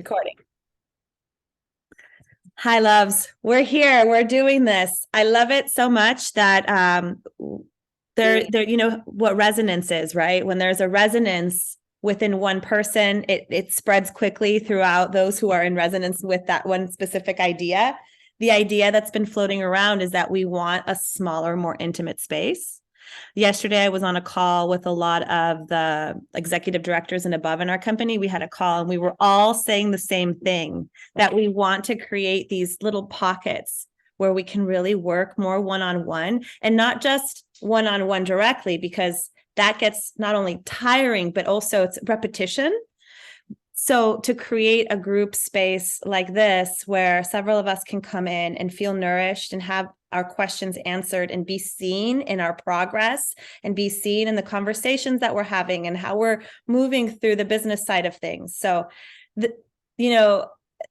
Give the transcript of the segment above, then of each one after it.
Recording. Hi, loves. We're here. We're doing this. I love it so much that there, you know what resonance is, right? When there's a resonance within one person, it spreads quickly throughout those who are in resonance with that one specific idea. The idea that's been floating around is that we want a smaller, more intimate space. Yesterday, I was on a call with a lot of the executive directors and above in our company. We had a call and we were all saying the same thing, that we want to create these little pockets where we can really work more one-on-one, and not just one-on-one directly, because that gets not only tiring, but also it's repetition. So to create a group space like this, where several of us can come in and feel nourished and have our questions answered and be seen in our progress and be seen in the conversations that we're having and how we're moving through the business side of things. So, you know,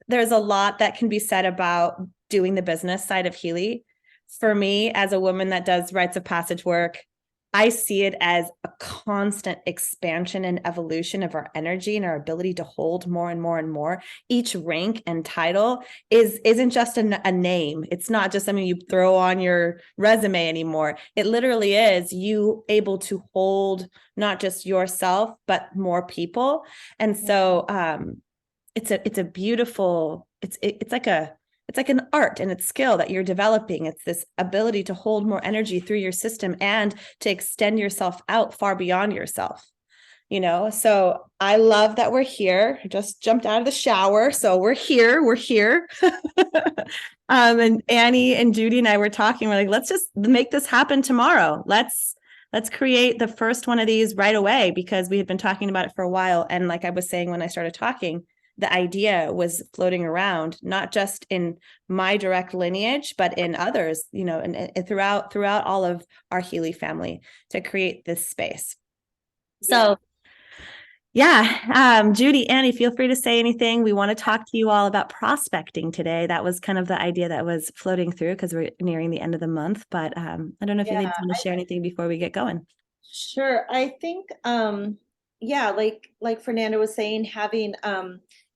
there's a lot that can be said about doing the business side of Healy. For me, as a woman that does rites of passage work, I see it as a constant expansion and evolution of our energy and our ability to hold more and more and more. Each rank and title isn't just a name. It's not just something you throw on your resume anymore. It literally is you able to hold not just yourself, but more people. And so it's a beautiful, it's like an art and it's skill that you're developing. It's this ability to hold more energy through your system and to extend yourself out far beyond yourself. So I love that we're here. I just jumped out of the shower, so we're here. And Annie and Judy and I were talking. We're like, let's just make this happen tomorrow. Let's create the first one of these right away, because we had been talking about it for a while. And like I was saying when I started talking, the idea was floating around, not just in my direct lineage, but in others, and throughout all of our Healy family, to create this space. So Judy, Annie, feel free to say anything. We want to talk to you all about prospecting today. That was kind of the idea that was floating through, because we're nearing the end of the month, but I don't know if you want to share anything before we get going. Sure. I think like Fernanda was saying, having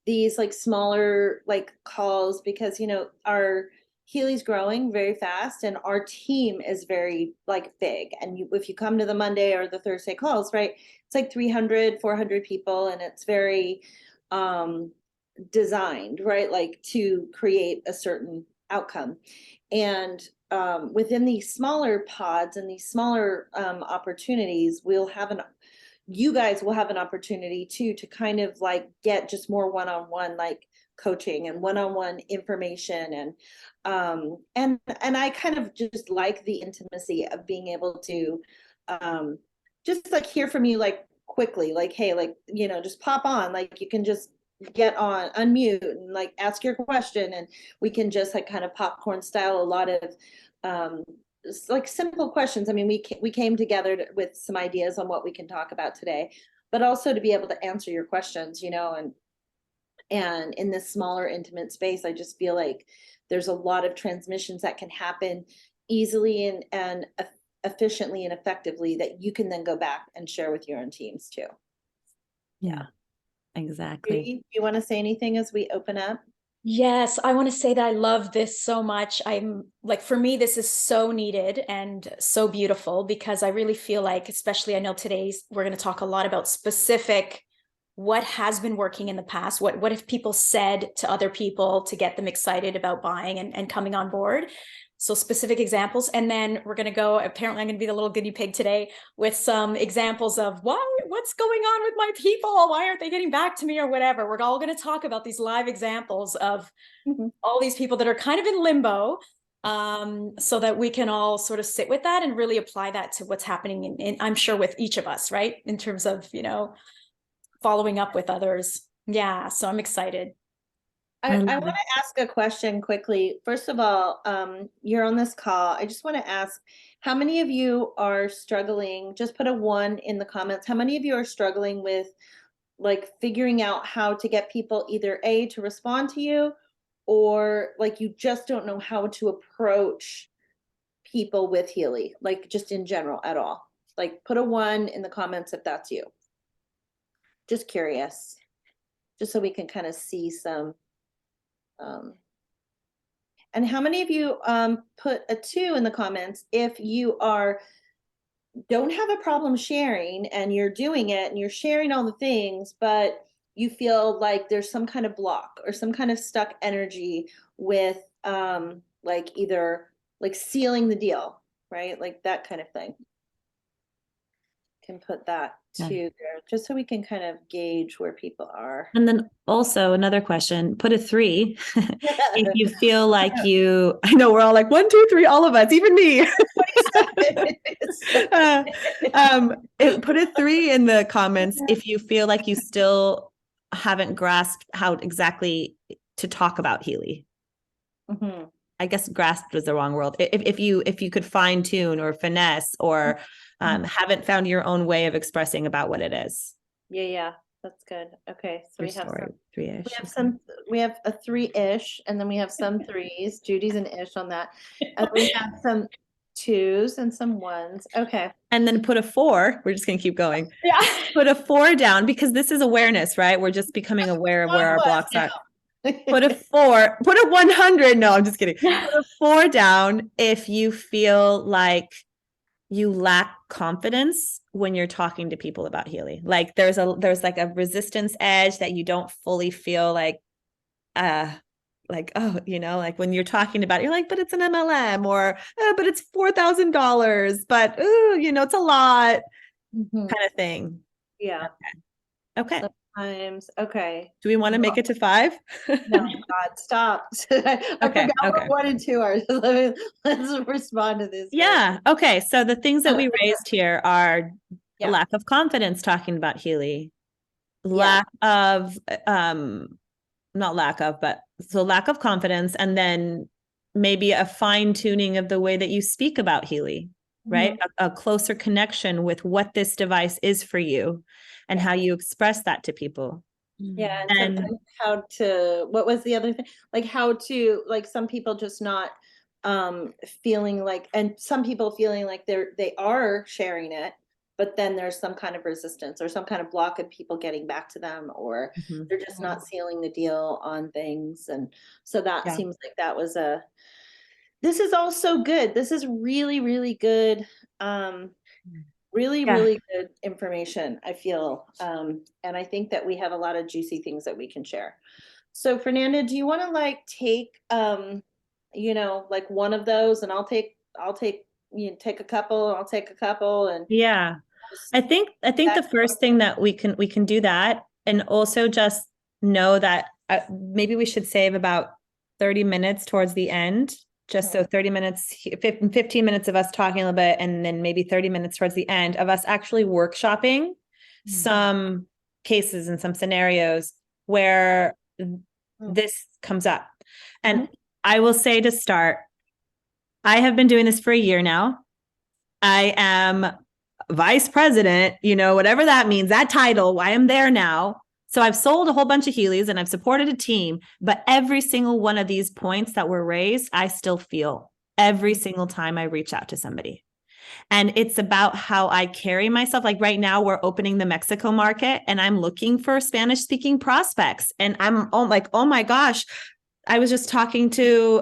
these like smaller like calls, because our Healy's growing very fast and our team is very like big, and if you come to the Monday or the Thursday calls, right, it's like 300 400 people, and it's very designed, right, like to create a certain outcome. And within these smaller pods and these smaller opportunities, you guys will have an opportunity too, to kind of like get just more one-on-one like coaching and one-on-one information. And I kind of just like the intimacy of being able to just like hear from you like quickly, like, hey, like, just pop on, like you can just get on, unmute, and like ask your question, and we can just like kind of popcorn style a lot of like simple questions. I mean, we came together with some ideas on what we can talk about today, but also to be able to answer your questions, and in this smaller intimate space, I just feel like there's a lot of transmissions that can happen easily and efficiently and effectively, that you can then go back and share with your own teams too. Yeah, exactly. Do you want to say anything as we open up? Yes, I want to say that I love this so much. I'm like, for me, this is so needed and so beautiful, because I really feel like, especially I know today's, we're going to talk a lot about specific, what has been working in the past, what have people said to other people to get them excited about buying and coming on board. So specific examples. And then we're going to go, apparently I'm going to be the little guinea pig today with some examples of what's going on with my people? Why aren't they getting back to me or whatever? We're all going to talk about these live examples of all these people that are kind of in limbo, so that we can all sort of sit with that and really apply that to what's happening in I'm sure with each of us, right? In terms of, following up with others. Yeah. So I'm excited. I want to ask a question quickly. First of all, you're on this call. I just want to ask, how many of you are struggling? Just put a 1 in the comments. How many of you are struggling with like figuring out how to get people either A, to respond to you, or like you just don't know how to approach people with Healy, like just in general at all? Like put a 1 in the comments if that's you. Just curious. just so we can kind of see some. And how many of you put a 2 in the comments if you don't have a problem sharing and you're doing it and you're sharing all the things, but you feel like there's some kind of block or some kind of stuck energy with like either like sealing the deal, right? Like that kind of thing. Can put that too there just so we can kind of gauge where people are. And then also another question, put a 3 if you feel like I know we're all like 1, 2, 3, all of us, even me. Put a 3 in the comments if you feel like you still haven't grasped how exactly to talk about Healy. Mm-hmm. I guess grasped was the wrong word. If you could fine tune or finesse or haven't found your own way of expressing about what it is. Yeah, that's good. Okay, so Your we have story, some 3-ish. we have a 3-ish, and then we have some 3s. Judy's an ish on that. And we have some 2s and some 1s. Okay. And then put a 4. We're just going to keep going. Yeah. Put a 4 down because this is awareness, right? We're just becoming aware of where our blocks are. Put a 4, put a 100. No, I'm just kidding. Put a 4 down if you feel like you lack confidence when you're talking to people about Healy. Like there's like a resistance edge that you don't fully feel like, oh, like when you're talking about it, you're like, but it's an MLM or, but it's $4,000, but, it's a lot kind of thing. Yeah. Okay. Sometimes. Okay. Do we want to make it to 5? No, God, stop. I Okay, forgot okay. what 1 and 2 are. Let's respond to this. Yeah. Okay. So the things that we raised here are Yeah. lack of confidence talking about Healy, lack of, not lack of, but so lack of confidence, and then maybe a fine tuning of the way that you speak about Healy, right? A closer connection with what this device is for you and how you express that to people. Yeah. And What was the other thing? Like how to, like some people just not feeling like, and some people feeling like they are sharing it, but then there's some kind of resistance or some kind of block of people getting back to them, or they're just not sealing the deal on things. And so that seems like that was this is also good. This is really, really good. Really good information, I feel. And I think that we have a lot of juicy things that we can share. So Fernanda, do you want to like take like one of those, and I'll take take a couple, and I'll take a couple, and yeah. I think the first thing that we can do that, and also just know that maybe we should save about 30 minutes towards the end, just so 30 minutes, 15 minutes of us talking a little bit, and then maybe 30 minutes towards the end of us actually workshopping some cases and some scenarios where this comes up. And I will say to start, I have been doing this for a year now. I am vice president, whatever that means, that title, I am there now. So I've sold a whole bunch of Healys and I've supported a team, but every single one of these points that were raised, I still feel every single time I reach out to somebody. And it's about how I carry myself. Like right now, we're opening the Mexico market and I'm looking for Spanish speaking prospects. And I'm like, oh my gosh, I was just talking to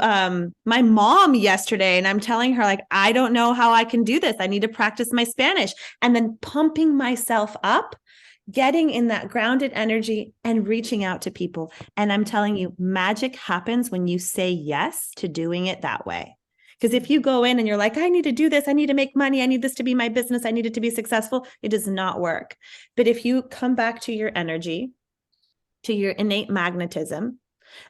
my mom yesterday, and I'm telling her, like, I don't know how I can do this. I need to practice my Spanish, and then pumping myself up, getting in that grounded energy and reaching out to people. And I'm telling you, magic happens when you say yes to doing it that way. Because if you go in and you're like, I need to do this, I need to make money, I need this to be my business, I need it to be successful, it does not work. But if you come back to your energy, to your innate magnetism,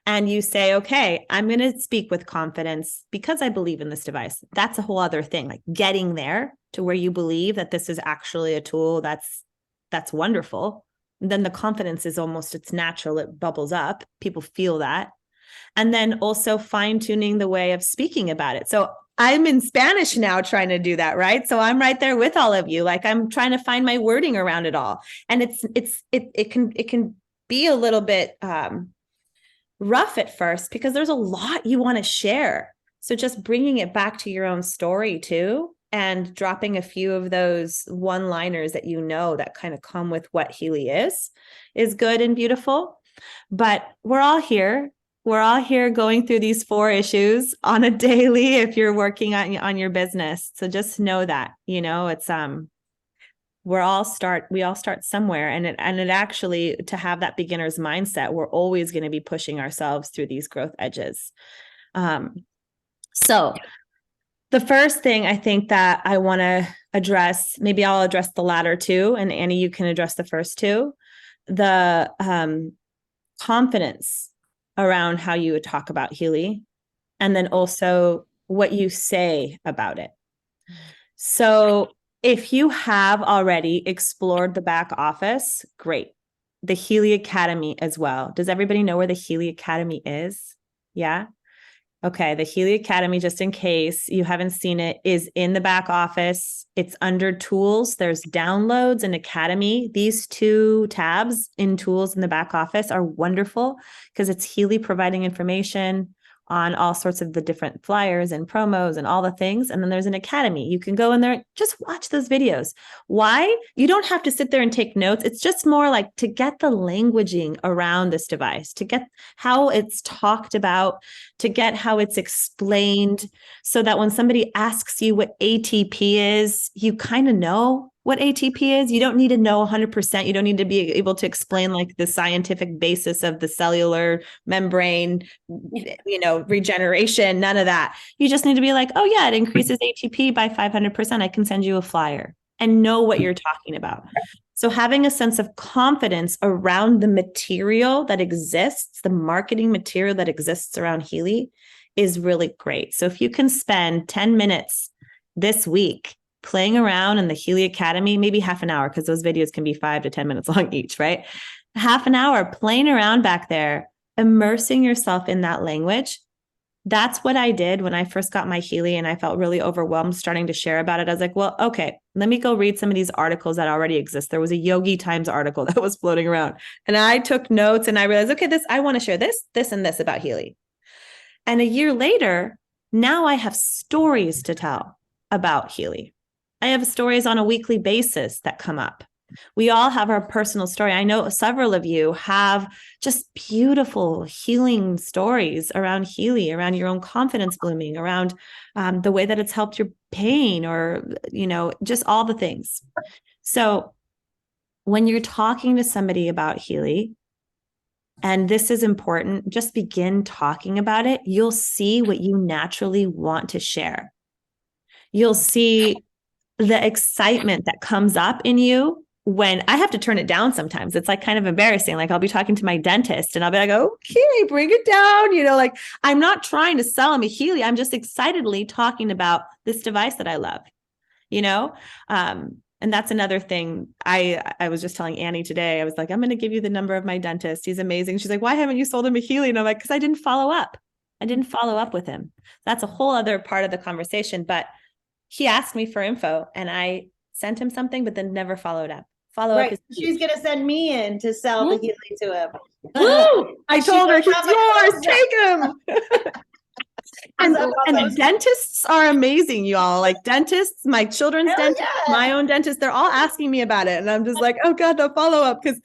and you say, okay, I'm going to speak with confidence because I believe in this device. That's a whole other thing, like getting there to where you believe that this is actually a tool that's wonderful. And then the confidence is almost, it's natural. It bubbles up. People feel that. And then also fine tuning the way of speaking about it. So I'm in Spanish now trying to do that, right? So I'm right there with all of you. Like I'm trying to find my wording around it all. And it can be a little bit, rough at first because there's a lot you want to share. So just bringing it back to your own story too, and dropping a few of those one-liners that that kind of come with what Healy is good and beautiful. But we're all here. We're all here going through these 4 issues on a daily if you're working on your business. So just know that, it's we all start somewhere, and it actually, to have that beginner's mindset, we're always going to be pushing ourselves through these growth edges. So the first thing I think that I want to address, maybe I'll address the latter two, and Annie, you can address the first two, the confidence around how you would talk about Healy, and then also what you say about it. So if you have already explored the back office, great. The Healy Academy as well. Does everybody know where the Healy Academy is? Yeah. Okay, the Healy Academy, just in case you haven't seen it, is in the back office. It's under tools. There's downloads and Academy. These 2 tabs in tools in the back office are wonderful because it's Healy providing information on all sorts of the different flyers and promos and all the things. And then there's an Academy. You can go in there, just watch those videos. Why? You don't have to sit there and take notes. It's just more like to get the languaging around this device, to get how it's talked about, to get how it's explained, so that when somebody asks you what ATP is, you kind of know what ATP is. You don't need to know 100%. You don't need to be able to explain like the scientific basis of the cellular membrane, regeneration, none of that. You just need to be like, oh yeah, it increases ATP by 500%. I can send you a flyer, and know what you're talking about. So having a sense of confidence around the material that exists, the marketing material that exists around Healy, is really great. So if you can spend 10 minutes this week playing around in the Healy Academy, maybe half an hour, because those videos can be 5 to 10 minutes long each, right? Half an hour playing around back there, immersing yourself in that language. That's what I did when I first got my Healy and I felt really overwhelmed starting to share about it. I was like, well, okay, let me go read some of these articles that already exist. There was a Yogi Times article that was floating around, and I took notes and I realized, okay, I want to share this, and this about Healy. And a year later, now I have stories to tell about Healy. I have stories on a weekly basis that come up. We all have our personal story. I know several of you have just beautiful healing stories around Healy, around your own confidence blooming, around the way that it's helped your pain, or, just all the things. So when you're talking to somebody about Healy, and this is important, just begin talking about it. You'll see what you naturally want to share. You'll see the excitement that comes up in you when I have to turn it down sometimes. It's like kind of embarrassing. Like I'll be talking to my dentist and I'll be like, okay, bring it down. Like I'm not trying to sell him a Healy. I'm just excitedly talking about this device that I love, and that's another thing. I was just telling Annie today, I was like, I'm going to give you the number of my dentist. He's amazing. She's like, why haven't you sold him a Healy? And I'm like, because I didn't follow up. I didn't follow up with him. That's a whole other part of the conversation. But he asked me for info and I sent him something, but then never followed up. Follow up. She's going to send me in to sell the Healy to him. Woo! I told her, he's yours. Take him. And dentists are amazing, y'all. Like dentists, my children's dentist, my own dentist, they're all asking me about it. And I'm just like, oh God, no follow up. Because,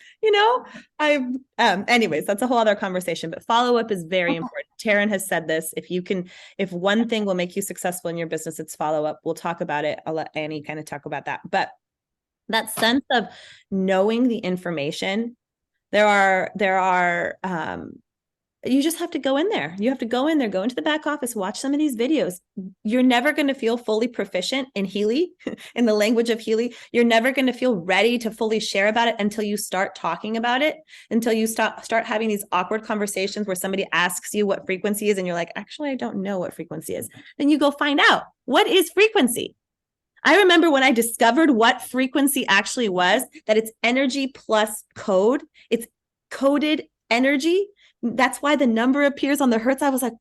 anyways, that's a whole other conversation, but follow up is very important. Taryn has said this. If one thing will make you successful in your business, it's follow up. We'll talk about it. I'll let Annie kind of talk about that. But that sense of knowing the information, you just have to go in there. You have to go in there, go into the back office, watch some of these videos. You're never going to feel fully proficient in Healy, in the language of Healy. You're never going to feel ready to fully share about it until you start talking about it, until you start having these awkward conversations where somebody asks you what frequency is and you're like, actually, I don't know what frequency is. Then you go find out, what is frequency? I remember when I discovered what frequency actually was, that it's energy plus code. It's coded energy. That's why the number appears on the hertz. I was like,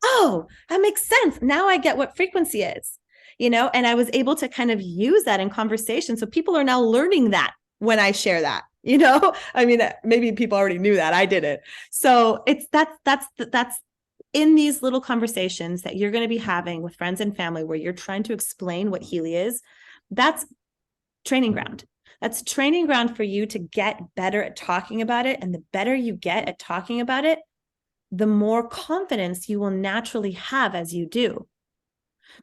oh, that makes sense. Now I get what frequency is, and I was able to kind of use that in conversation. So people are now learning that when I share that, I mean, maybe people already knew that. I didn't. So that's in these little conversations that you're going to be having with friends and family where you're trying to explain what Healy is. That's training ground. That's a training ground for you to get better at talking about it. And the better you get at talking about it, the more confidence you will naturally have as you do.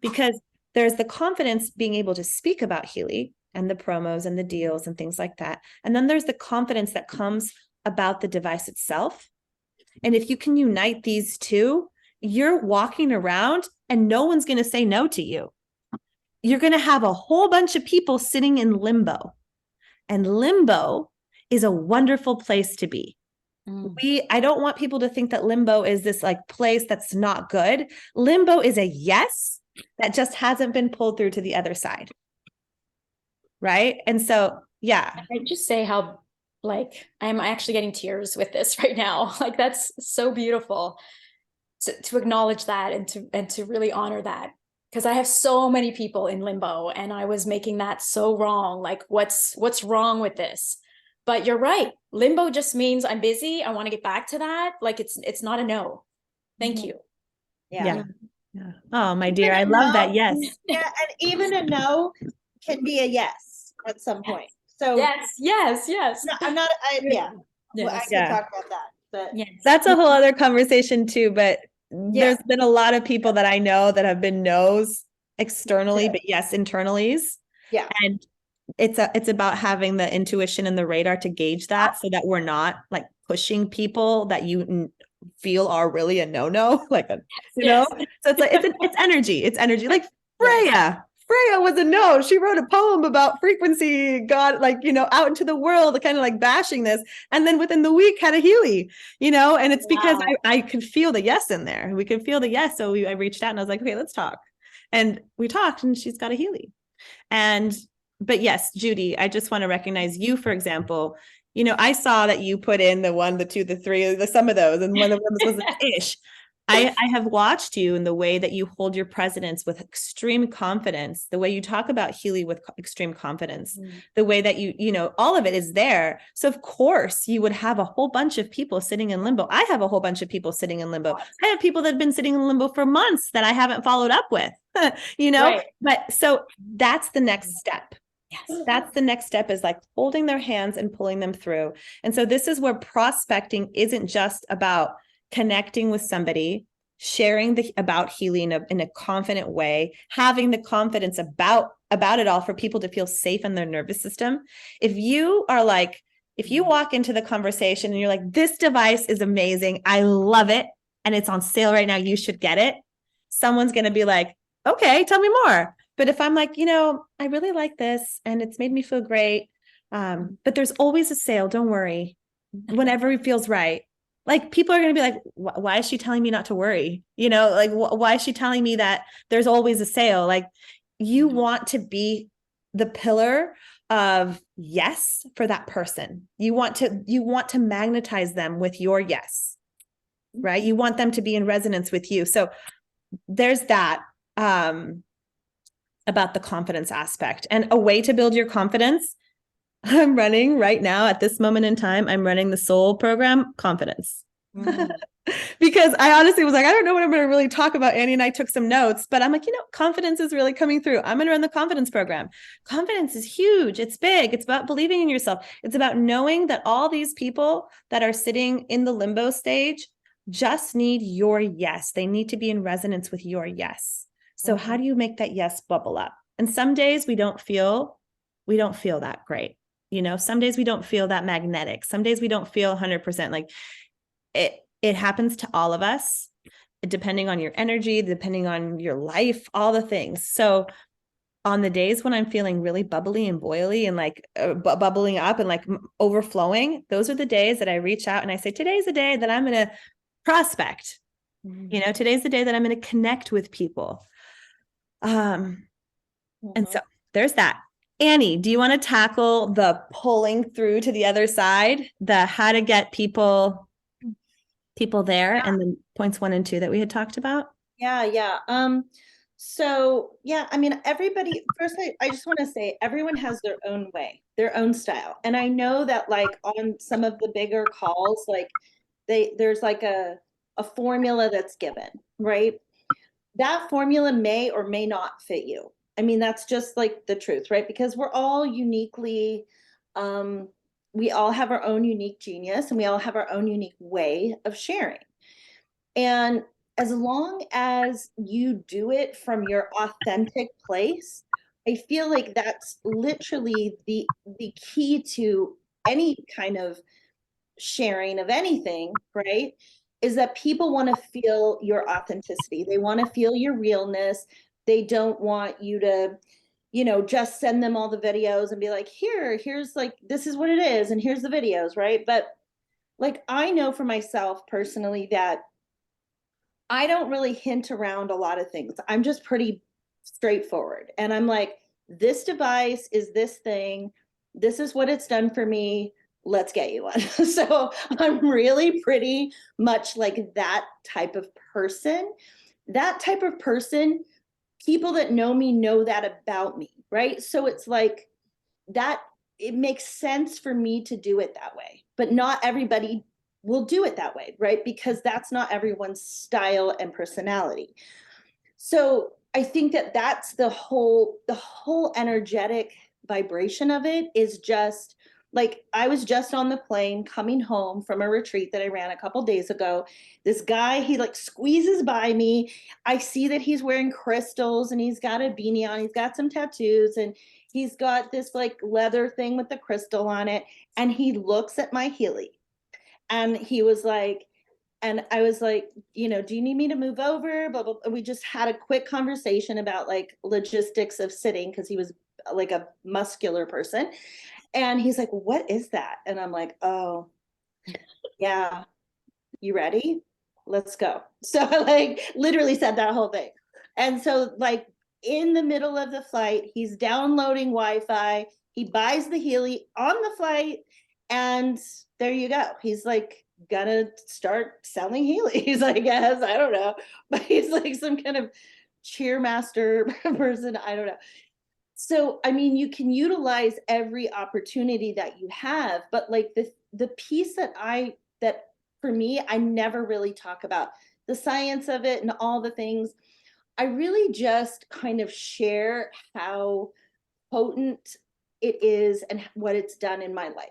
Because there's the confidence being able to speak about Healy and the promos and the deals and things like that. And then there's the confidence that comes about the device itself. And if you can unite these two, you're walking around and no one's going to say no to you. You're going to have a whole bunch of people sitting in limbo. And limbo is a wonderful place to be. I don't want people to think that limbo is this like place that's not good. Limbo is a yes that just hasn't been pulled through to the other side. Right. And so, yeah. I just say how, like, I'm actually getting tears with this right now. Like, that's so beautiful to acknowledge that and to really honor that. Because I have so many people in limbo and I was making that so wrong. Like, what's wrong with this? But you're right. Limbo just means I'm busy. I want to get back to that. Like, it's not a no. Thank you. Yeah. Oh, my dear. I love that. Yes. Yeah. And even a no can be a yes at some point. So yes. No, I'm not, yeah. Well, I can Yeah. talk about that, but Yes. That's a whole other conversation too, but there's been a lot of people that I know that have been no's externally, but yes, internalies. Yeah. And it's about having the intuition and the radar to gauge that so that we're not like pushing people that you feel are really a no, like a, you know, so it's like, it's energy. It's energy. Like Freya was a no. She wrote a poem about frequency, God, like, you know, out into the world, kind of like bashing this. And then within the week had a Healy, you know, and it's because I could feel the yes in there. We could feel the yes. So I reached out and I was like, okay, let's talk. And we talked and she's got a Healy. But yes, Judy, I just want to recognize you, for example. You know, I saw that you put in the 1, the 2, the 3, some of those, and one of them was an ish. I have watched you in the way that you hold your presence with extreme confidence, the way you talk about Healy with extreme confidence, the way that you know, all of it is there. So of course you would have a whole bunch of people sitting in limbo. I have a whole bunch of people sitting in limbo. I have people that have been sitting in limbo for months that I haven't followed up with, you know, Right. but so that's the next step. Yes, that's the next step, is like holding their hands and pulling them through. And so this is where prospecting isn't just about connecting with somebody, sharing about Healy in a confident way, having the confidence about it all for people to feel safe in their nervous system. If you walk into the conversation and you're like, this device is amazing, I love it, and it's on sale right now, you should get it, someone's going to be like, okay, tell me more. But if I'm like, you know, I really like this and it's made me feel great, but there's always a sale, don't worry, whenever it feels right. Like, people are going to be like, why is she telling me not to worry? You know, like, why is she telling me that there's always a sale? Like, you want to be the pillar of yes for that person. You want to magnetize them with your yes, right? You want them to be in resonance with you. So there's that. About the confidence aspect, and a way to build your confidence. I'm running right now at this moment in time. I'm running the soul program, confidence, because I honestly was like, I don't know what I'm going to really talk about. Annie and I took some notes, but I'm like, you know, confidence is really coming through. I'm going to run the confidence program. Confidence is huge. It's big. It's about believing in yourself. It's about knowing that all these people that are sitting in the limbo stage just need your yes. They need to be in resonance with your yes. So how do you make that yes bubble up? And some days we don't feel that great. You know, some days we don't feel that magnetic. Some days we don't feel 100%. Like, it happens to all of us, depending on your energy, depending on your life, all the things. So on the days when I'm feeling really bubbly and boily and like bubbling up and like overflowing, those are the days that I reach out and I say, today's the day that I'm going to prospect. You know, today's the day that I'm going to connect with people. And so there's that. Annie, do you want to tackle the pulling through to the other side, the how to get people there, and then points 1 and 2 that we had talked about? Yeah. So yeah, I mean, everybody, first, I just want to say everyone has their own way, their own style. And I know that like on some of the bigger calls, like there's like a formula that's given, right? That formula may or may not fit you. I mean, that's just like the truth, right? Because we're all uniquely we all have our own unique genius, and we all have our own unique way of sharing. And as long as you do it from your authentic place, I feel like that's literally the key to any kind of sharing of anything, right? Is that people want to feel your authenticity. They want to feel your realness. They don't want you to, just send them all the videos and be like, here's like, this is what it is, and here's the videos, right? But like, I know for myself personally that I don't really hint around a lot of things. I'm just pretty straightforward. And I'm like, this device is this thing. This is what it's done for me. Let's get you one. So I'm really pretty much like that type of person. That type of person, people that know me know that about me, right? So it's like that, it makes sense for me to do it that way, but not everybody will do it that way, right? Because that's not everyone's style and personality. So I think that that's the whole energetic vibration of it is just like, I was just on the plane coming home from a retreat that I ran a couple days ago. This guy, he like squeezes by me. I see that he's wearing crystals and he's got a beanie on. He's got some tattoos and he's got this like leather thing with the crystal on it. And he looks at my Healy and he was like, and I was like, do you need me to move over? Blah, blah, blah. We just had a quick conversation about like logistics of sitting because he was like a muscular person. And he's like, what is that? And I'm like, oh, yeah, you ready? Let's go. So I like literally said that whole thing. And so like in the middle of the flight, he's downloading Wi-Fi. He buys the Healy on the flight. And there you go. He's like gonna start selling Heelys, I guess. I don't know. But he's like some kind of cheermaster person. I don't know. So, I mean, you can utilize every opportunity that you have, but like the piece that for me, I never really talk about the science of it and all the things. I really just kind of share how potent it is and what it's done in my life.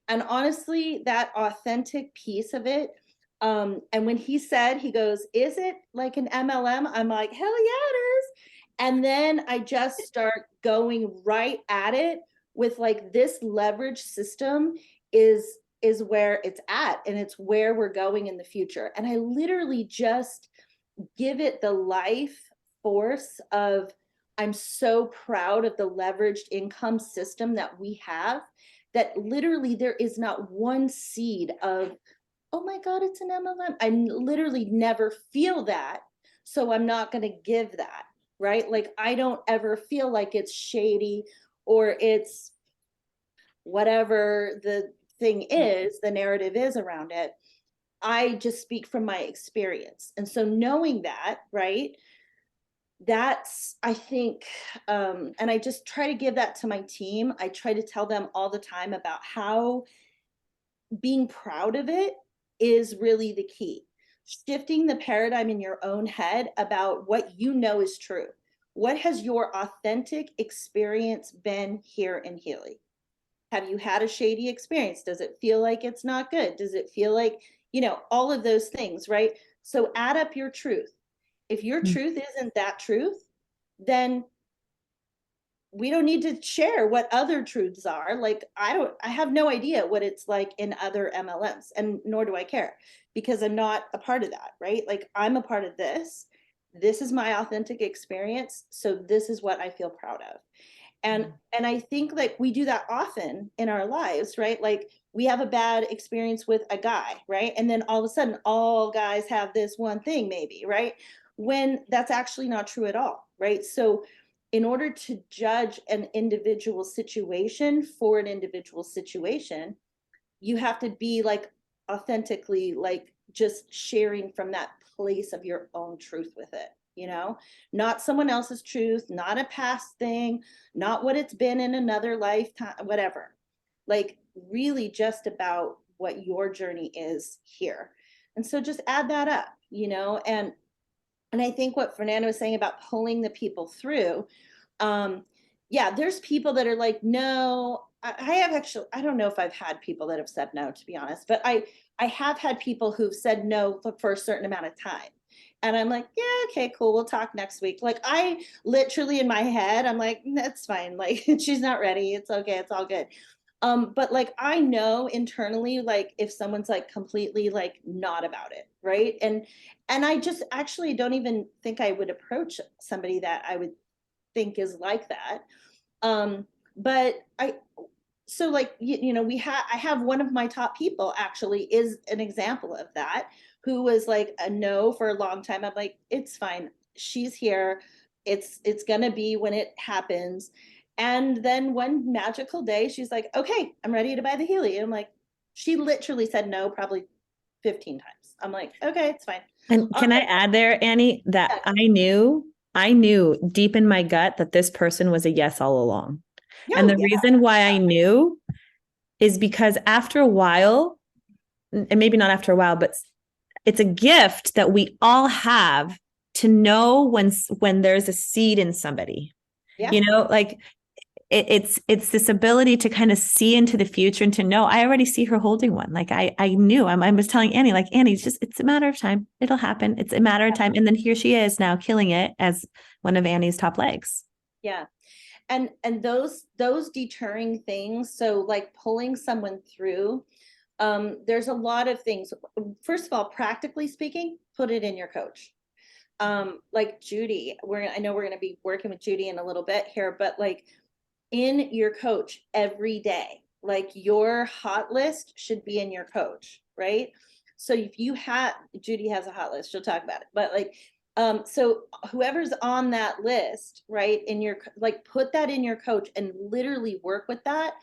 And honestly, that authentic piece of it, and when he said, he goes, is it like an MLM? I'm like, hell yeah, it is. And then I just start going right at it with like, this leverage system is where it's at, and it's where we're going in the future. And I literally just give it the life force of, I'm so proud of the leveraged income system that we have, that literally there is not one seed of, oh my God, it's an MLM. I literally never feel that. So I'm not going to give that, right? Like, I don't ever feel like it's shady or it's whatever the thing is, the narrative is around it. I just speak from my experience. And so knowing that, right, that's, I think, and I just try to give that to my team. I try to tell them all the time about how being proud of it is really the key. Shifting the paradigm in your own head about what you know is true. What has your authentic experience been here in Healy? Have you had a shady experience? Does it feel like it's not good? Does it feel like, all of those things, right? So add up your truth. If your truth isn't that truth, then we don't need to share what other truths are. Like, I have no idea what it's like in other MLMs, and nor do I care, because I'm not a part of that, right? Like, I'm a part of this. This is my authentic experience. So this is what I feel proud of. And I think like we do that often in our lives, right? Like, we have a bad experience with a guy, right? And then all of a sudden all guys have this one thing maybe, right? When that's actually not true at all, right? So in order to judge an individual situation for an individual situation, you have to be like authentically like just sharing from that place of your own truth with it, not someone else's truth, not a past thing, not what it's been in another lifetime, whatever. Like, really just about what your journey is here. And so just add that up, and I think what Fernanda was saying about pulling the people through, yeah, there's people that are like, no, I have actually, I don't know if I've had people that have said no, to be honest, but I have had people who've said no for a certain amount of time. And I'm like, yeah, okay, cool. We'll talk next week. Like I literally in my head, I'm like, that's fine. Like she's not ready. It's okay. It's all good. But like I know internally, like if someone's like completely like not about it, right? And I just actually don't even think I would approach somebody that I would think is like that. But I so like I have one of my top people actually is an example of that, who was like a no for a long time. I'm like, it's fine, she's here, it's gonna be when it happens. And then one magical day she's like, okay, I'm ready to buy the Healy. I'm like, she literally said no probably 15 times. I'm like, okay, it's fine. And can I add there, Annie, that Yeah. I knew deep in my gut that this person was a yes all along. And Oh the yeah. reason why I knew is because after a while, and maybe not after a while, but it's a gift that we all have to know when there's a seed in somebody. Yeah. You know, like it's this ability to kind of see into the future and to know I already see her holding one. Like I knew. I was telling Annie, like, Annie, it's a matter of time. It'll happen. It's a matter of time. And then here she is now killing it as one of Annie's top legs. Yeah. And those deterring things, so like pulling someone through, there's a lot of things. First of all, practically speaking, put it in your coach. Like Judy, I know we're going to be working with Judy in a little bit here, but like in your coach every day, like your hot list should be in your coach, right? So if you have, Judy has a hot list, she'll talk about it, but like so whoever's on that list, right, in your, like put that in your coach and literally work with that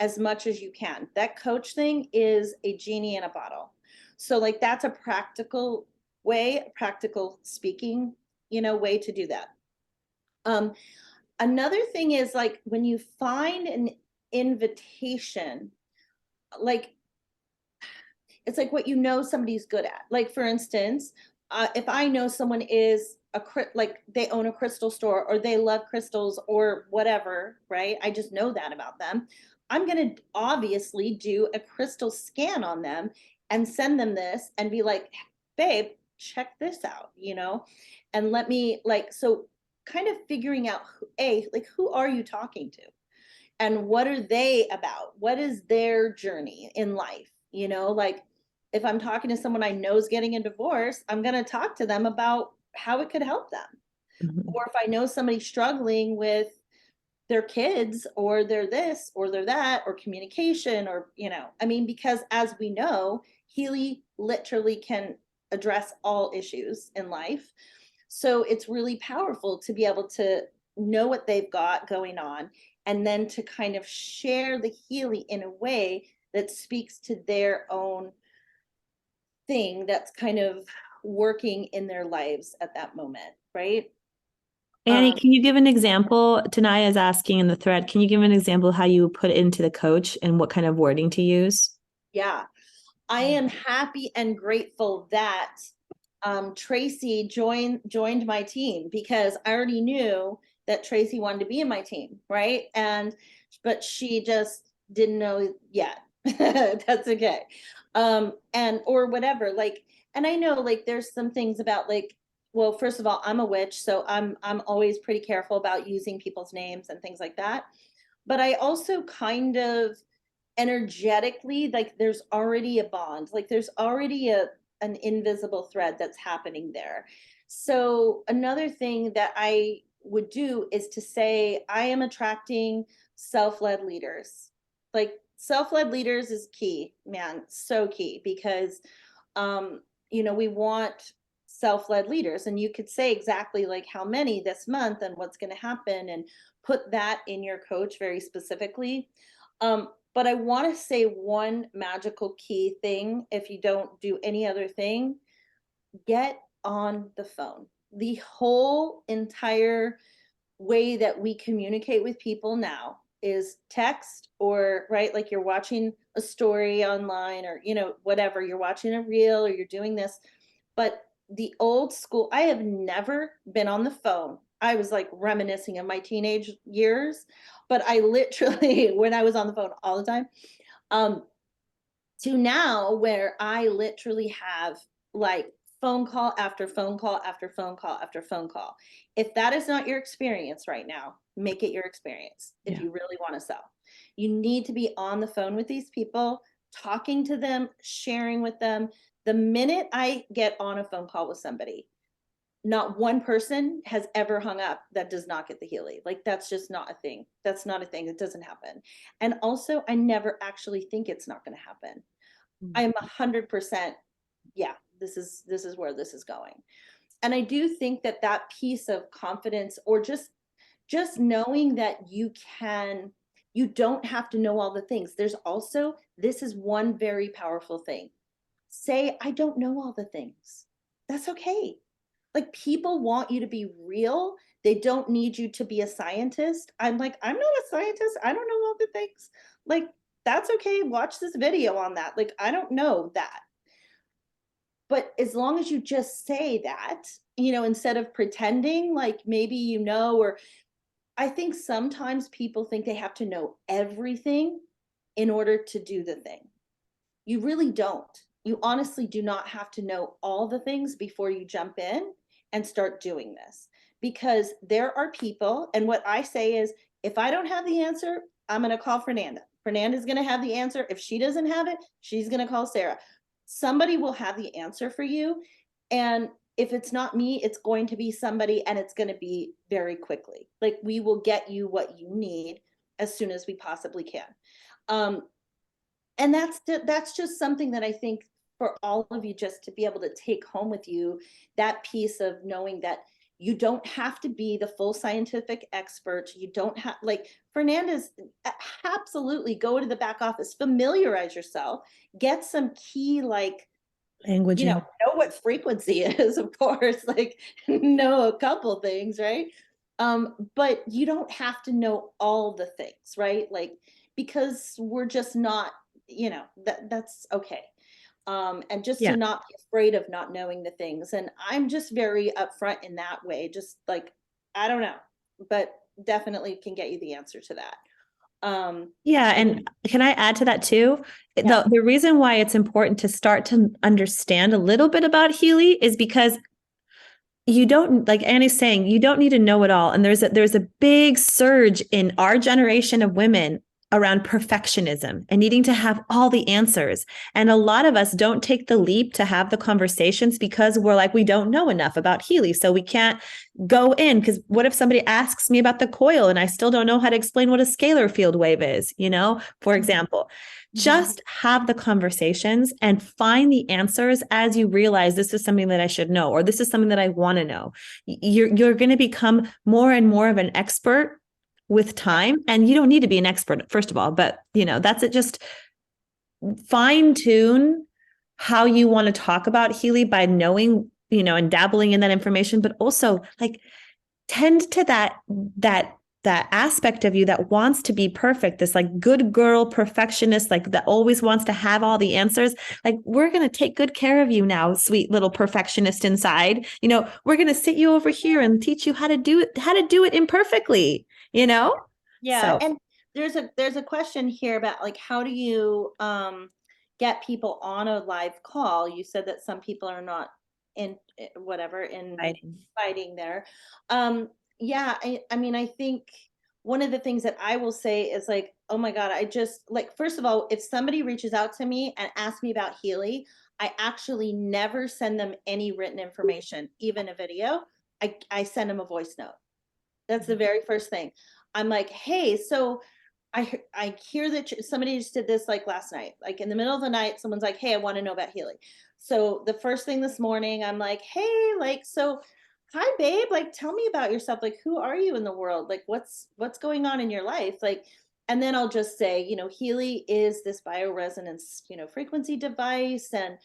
as much as you can. That coach thing is a genie in a bottle. So like that's a practical way, practical speaking, way to do that. Another thing is like when you find an invitation, like it's like what somebody's good at. Like for instance, if I know someone is like they own a crystal store or they love crystals or whatever, right? I just know that about them. I'm going to obviously do a crystal scan on them and send them this and be like, babe, check this out, and let me like, so kind of figuring out like who are you talking to and what are they about? What is their journey in life? Like if I'm talking to someone I know is getting a divorce, I'm going to talk to them about how it could help them. Mm-hmm. Or if I know somebody struggling with their kids or they're this or they're that or communication or, I mean, because as we know, Healy literally can address all issues in life. So it's really powerful to be able to know what they've got going on and then to kind of share the Healy in a way that speaks to their own thing that's kind of working in their lives at that moment, right? Annie, can you give an example? Tanaya is asking in the thread, can you give an example of how you put it into the coach and what kind of wording to use? Yeah, I am happy and grateful that Tracy joined my team because I already knew that Tracy wanted to be in my team, right? But she just didn't know yet. That's okay. And or whatever. Like, and I know like there's some things about like, well, first of all, I'm a witch, so I'm always pretty careful about using people's names and things like that. But I also kind of energetically, like there's already a bond, like there's already an invisible thread that's happening there. So another thing that I would do is to say I am attracting self-led leaders. Like self-led leaders is key, man, so key, because we want self-led leaders, and you could say exactly like how many this month and what's going to happen and put that in your coach very specifically. But I want to say one magical key thing, if you don't do any other thing, get on the phone. The whole entire way that we communicate with people now is text, or right, like you're watching a story online or whatever, you're watching a reel or you're doing this. But the old school, I have never been on the phone I was like reminiscing of my teenage years, but I literally, when I was on the phone all the time, um, to now where I literally have like phone call after phone call after phone call after phone call. If that is not your experience right now, make it your experience if Yeah. you really want to sell. You need to be on the phone with these people, talking to them, sharing with them. The minute I get on a phone call with somebody, not one person has ever hung up that does not get the Healy. Like that's just not a thing. That's not a thing. It doesn't happen. And also, I never actually think it's not going to happen. I am 100%. Yeah, this is where this is going. And I do think that that piece of confidence, or just knowing that you don't have to know all the things. There's also, this is one very powerful thing. Say, I don't know all the things. That's okay. Like people want you to be real. They don't need you to be a scientist. I'm like, I'm not a scientist. I don't know all the things. Like, that's okay. Watch this video on that. Like, I don't know that. But as long as you just say that, instead of pretending like maybe or I think sometimes people think they have to know everything in order to do the thing. You really don't. You honestly do not have to know all the things before you jump in and start doing this, because there are people, and what I say is, if I don't have the answer, I'm going to call Fernanda. Fernanda's going to have the answer. If she doesn't have it, she's going to call Sarah. Somebody will have the answer for you. And if it's not me, it's going to be somebody, and it's going to be very quickly. Like, we will get you what you need as soon as we possibly can. And that's just something that I think for all of you, just to be able to take home with you, that piece of knowing that you don't have to be the full scientific expert. You don't have, like Fernanda's, absolutely go to the back office, familiarize yourself, get some key, like, Language. know what frequency is, of course, like know a couple things, right? But you don't have to know all the things, right? Like, because we're just not, that's okay. And just Yeah. to not be afraid of not knowing the things. And I'm just very upfront in that way, just like, I don't know, but definitely can get you the answer to that. Yeah, and can I add to that too? Yeah. The reason why it's important to start to understand a little bit about Healy is because you don't, like Annie's saying, you don't need to know it all. And there's a big surge in our generation of women around perfectionism and needing to have all the answers. And a lot of us don't take the leap to have the conversations because we're like, we don't know enough about Healy. So we can't go in, because what if somebody asks me about the coil and I still don't know how to explain what a scalar field wave is, for example. Just have the conversations and find the answers as you realize this is something that I should know, or this is something that I want to know. You're going to become more and more of an expert with time, and you don't need to be an expert, first of all, but that's it. Just fine tune how you want to talk about Healy by knowing, and dabbling in that information, but also like tend to that aspect of you that wants to be perfect, this like good girl perfectionist, like that always wants to have all the answers. Like, we're going to take good care of you now, sweet little perfectionist inside. We're going to sit you over here and teach you how to do it imperfectly, Yeah. So. And there's a question here about, like, how do you get people on a live call? You said that some people are not in fighting there. Yeah, I mean, I think one of the things that I will say is, like, oh my God, I just, like, first of all, if somebody reaches out to me and asks me about Healy, I actually never send them any written information, even a video. I send them a voice note. That's the very first thing. I'm like, hey, so I hear that somebody just did this, like, last night, like in the middle of the night, someone's like, hey, I want to know about Healy. So the first thing this morning, I'm like, hey, like, so hi babe, like, tell me about yourself. Like, who are you in the world? Like, what's going on in your life? Like, and then I'll just say, Healy is this bioresonance, frequency device, and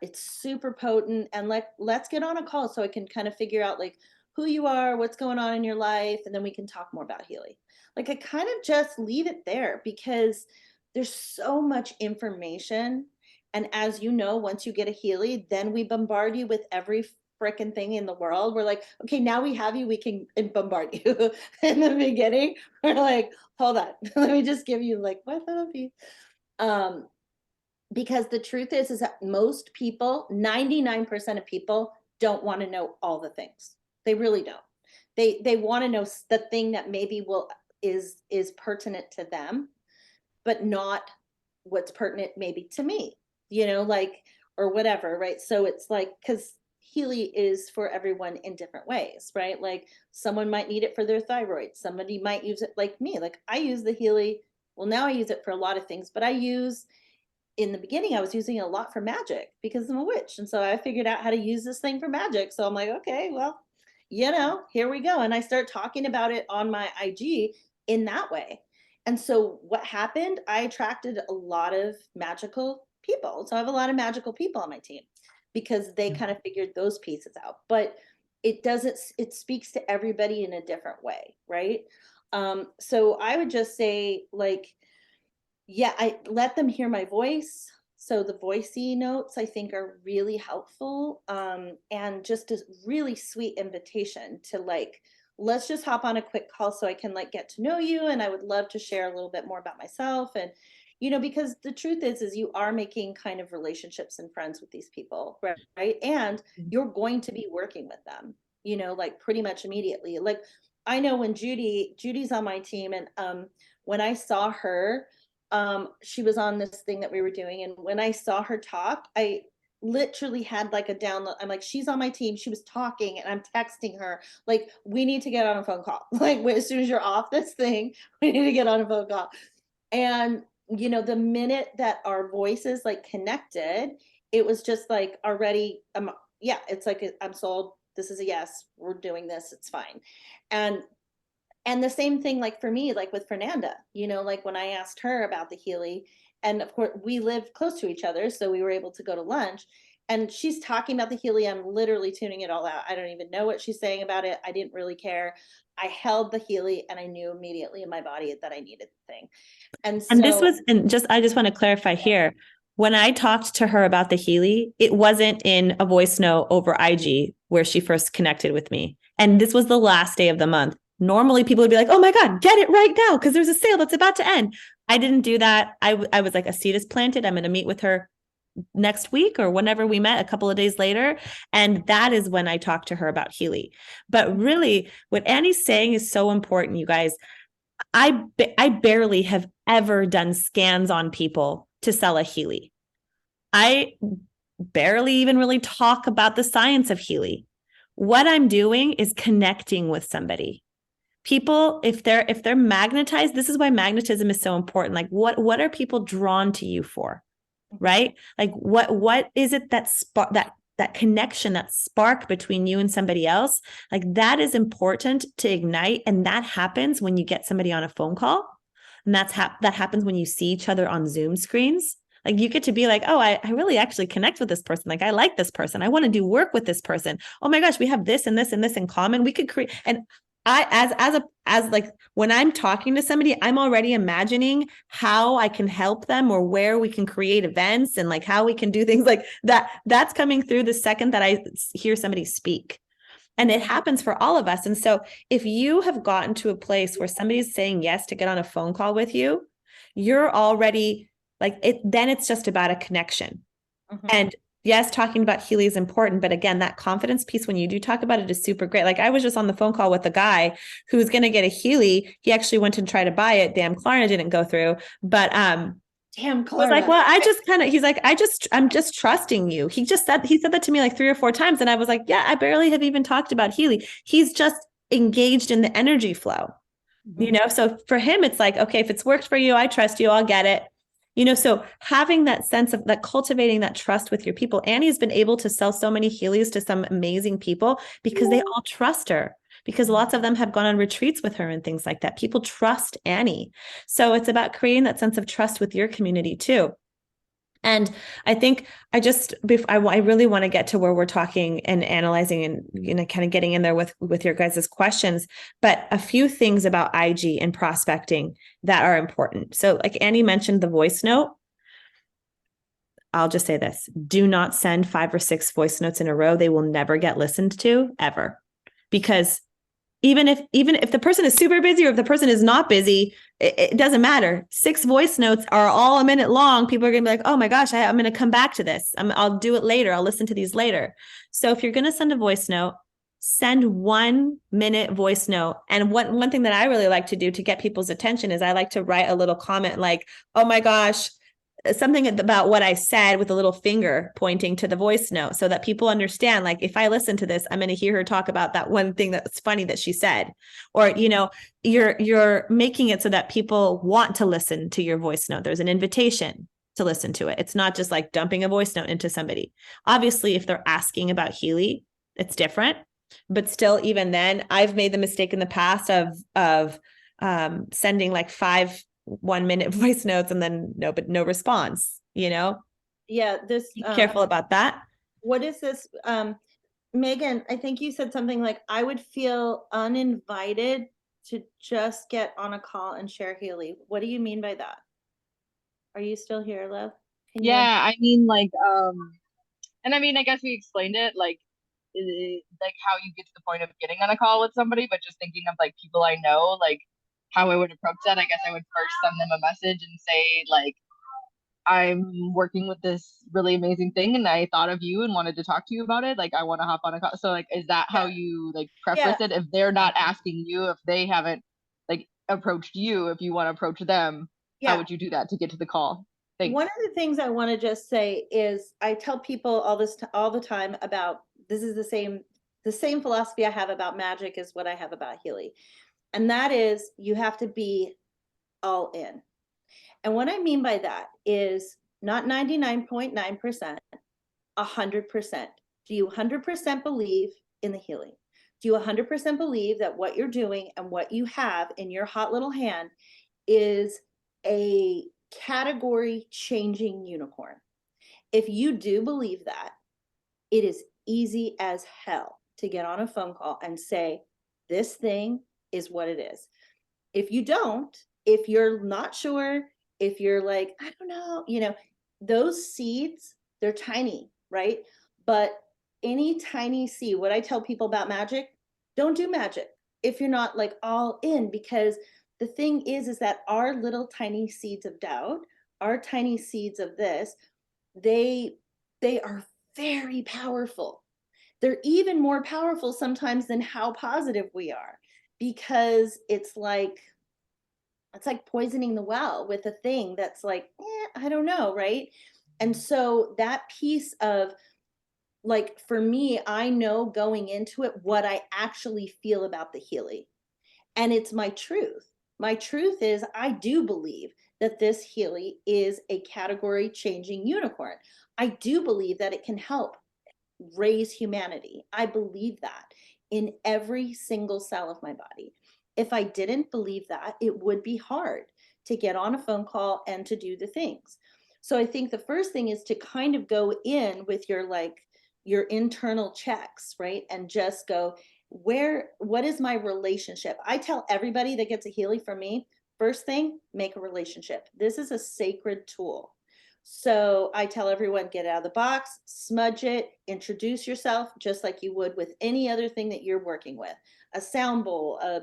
it's super potent, and let's get on a call so I can kind of figure out, like, who you are, what's going on in your life, and then we can talk more about Healy. Like, I kind of just leave it there, because there's so much information. And as you know, once you get a Healy, then we bombard you with every freaking thing in the world. We're like, okay, now we have you, we can bombard you. In the beginning, we're like, hold on, let me just give you like what therapy. Because the truth is that most people, 99% of people don't want to know all the things. They really don't. They want to know the thing that maybe is pertinent to them, but not what's pertinent maybe to me, like, or whatever, right? So it's like, because Healy is for everyone in different ways, right? Like someone might need it for their thyroid. Somebody might use it like me. Like I use the Healy. Well, now I use it for a lot of things, but in the beginning, I was using it a lot for magic because I'm a witch. And so I figured out how to use this thing for magic. So I'm like, okay, well, here we go. And I start talking about it on my IG in that way. And so what happened, I attracted a lot of magical people. So I have a lot of magical people on my team because they kind of figured those pieces out. But it speaks to everybody in a different way, right? So I would just say, like, yeah, I let them hear my voice. So the voicey notes I think are really helpful. And just a really sweet invitation to like, let's just hop on a quick call so I can like get to know you. And I would love to share a little bit more about myself. And, because the truth is you are making kind of relationships and friends with these people, right? And you're going to be working with them, like pretty much immediately. Like I know when Judy's on my team, and when I saw her, she was on this thing that we were doing, and when I saw her talk, I literally had like a download. I'm like, she's on my team, she was talking, and I'm texting her like, we need to get on a phone call. Like as soon as you're off this thing, we need to get on a phone call. And the minute that our voices like connected, it was just like already, yeah, it's like, I'm sold, this is a yes, we're doing this, it's fine. And the same thing, like for me, like with Fernanda, like when I asked her about the Healy, and of course we live close to each other, so we were able to go to lunch, and she's talking about the Healy. I'm literally tuning it all out. I don't even know what she's saying about it. I didn't really care. I held the Healy and I knew immediately in my body that I needed the thing. And so, I just want to clarify here. When I talked to her about the Healy, it wasn't in a voice note over IG where she first connected with me. And this was the last day of the month. Normally people would be like, oh my God, get it right now because there's a sale that's about to end. I didn't do that. I was like, a seed is planted. I'm going to meet with her next week or whenever we met, a couple of days later. And that is when I talked to her about Healy. But really, what Annie's saying is so important, you guys. I barely have ever done scans on people to sell a Healy. I barely even really talk about the science of Healy. What I'm doing is connecting with somebody. People, if they're magnetized, this is why magnetism is so important. Like what are people drawn to you for? Right? Like what is it that spark that connection, that spark between you and somebody else? Like that is important to ignite. And that happens when you get somebody on a phone call. And that happens when you see each other on Zoom screens. Like you get to be like, oh, I really actually connect with this person. Like I like this person. I want to do work with this person. Oh my gosh, we have this and this and this in common. We could create. And as like when I'm talking to somebody, I'm already imagining how I can help them or where we can create events and like how we can do things like that. That's coming through the second that I hear somebody speak. And it happens for all of us. And so if you have gotten to a place where somebody's saying yes to get on a phone call with you, you're already like it, then it's just about a connection. And yes, talking about Healy is important, but again, that confidence piece, when you do talk about it, is super great. Like I was just on the phone call with a guy who's going to get a Healy. He actually went and tried to buy it. Damn, Klarna didn't go through, but damn, Klarna. Was like, well, he's like, I'm just trusting you. He said that to me like 3 or 4 times. And I was like, yeah, I barely have even talked about Healy. He's just engaged in the energy flow, So for him, it's like, okay, if it's worked for you, I trust you, I'll get it. So having that sense of that, cultivating that trust with your people. Annie's been able to sell so many Healys to some amazing people because they all trust her, because lots of them have gone on retreats with her and things like that. People trust Annie. So it's about creating that sense of trust with your community too. And I think I really want to get to where we're talking and analyzing and, kind of getting in there with your guys' questions, but a few things about IG and prospecting that are important. So like Annie mentioned the voice note. I'll just say this. Do not send 5 or 6 voice notes in a row. They will never get listened to ever. Because even if the person is super busy or if the person is not busy, it doesn't matter. 6 voice notes are all a minute long. People are going to be like, oh my gosh, I'm going to come back to this. I'll do it later. I'll listen to these later. So if you're going to send a voice note, send 1 minute voice note. And one thing that I really like to do to get people's attention is I like to write a little comment like, oh my gosh, something about what I said with a little finger pointing to the voice note so that people understand, like, if I listen to this, I'm going to hear her talk about that one thing that's funny that she said. Or, you know, you're making it so that people want to listen to your voice note. There's an invitation to listen to it. It's not just like dumping a voice note into somebody. Obviously, if they're asking about Healy, it's different. But still, even then, I've made the mistake in the past of sending like 5 1-minute voice notes and then no response, you know? Yeah, this Be careful about that. what is this? Megan, I think you said something like, I would feel uninvited to just get on a call and share Healy. What do you mean by that? Are you still here, Lev? Can you? Yeah, I mean, like, and I mean, I guess we explained it, like, like how you get to the point of getting on a call with somebody, but just thinking of like people I know, like how I would approach that. I guess I would first send them a message and say, like, I'm working with this really amazing thing and I thought of you and wanted to talk to you about it. Like, I want to hop on a call. So, like, is that how you like Yeah. preface it? If they're not asking you, if they haven't like approached you, if you want to approach them, Yeah. how would you do that to get to the call? Thanks. One of the things I want to just say is I tell people all the time about this is the same philosophy I have about magic is what I have about Healy. And that is you have to be all in. And what I mean by that is not 99.9%, 100%. Do you 100% believe in the healing? Do you 100% believe that what you're doing and what you have in your hot little hand is a category changing unicorn? If you do believe that, it is easy as hell to get on a phone call and say, this thing is what it is. If you don't, if you're not sure, if you're like, I don't know, you know, those seeds, they're tiny, right? But any tiny seed, what I tell people about magic, don't do magic if you're not like all in, because the thing is that our little tiny seeds of doubt, our tiny seeds of this, they are very powerful. They're even more powerful sometimes than how positive we are, because it's like poisoning the well with a thing that's like, I don't know, right? And so that piece of, like, for me, I know going into it what I actually feel about the Healy. And it's my truth. My truth is I do believe that this Healy is a category changing unicorn. I do believe that it can help raise humanity. I believe that in every single cell of my body. If I didn't believe that, it would be hard to get on a phone call and to do the things. So I think the first thing is to kind of go in with your internal checks, right? And just go, what is my relationship? I tell everybody that gets a Healy from me, first thing, make a relationship. This is a sacred tool. So I tell everyone, get out of the box, smudge it, introduce yourself just like you would with any other thing that you're working with, a sound bowl, a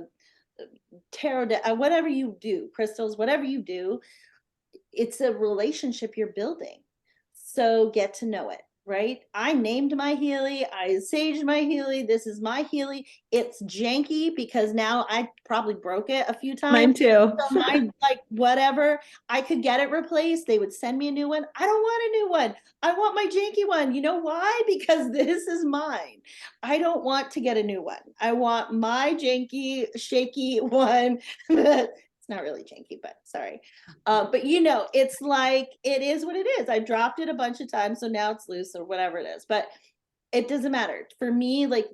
tarot deck, whatever you do, crystals, whatever you do, it's a relationship you're building. So get to know it, right? I named my Healy, I saged my Healy, this is my Healy. It's janky because now I probably broke it a few times. Mine too. So mine, like, whatever, I could get it replaced. They would send me a new one. I don't want a new one. I want my janky one. You know why? Because this is mine. I don't want to get a new one. I want my janky, shaky one. It's not really janky, but sorry. But you know, it's like, it is what it is. I dropped it a bunch of times, so now it's loose or whatever it is. But it doesn't matter. For me, like,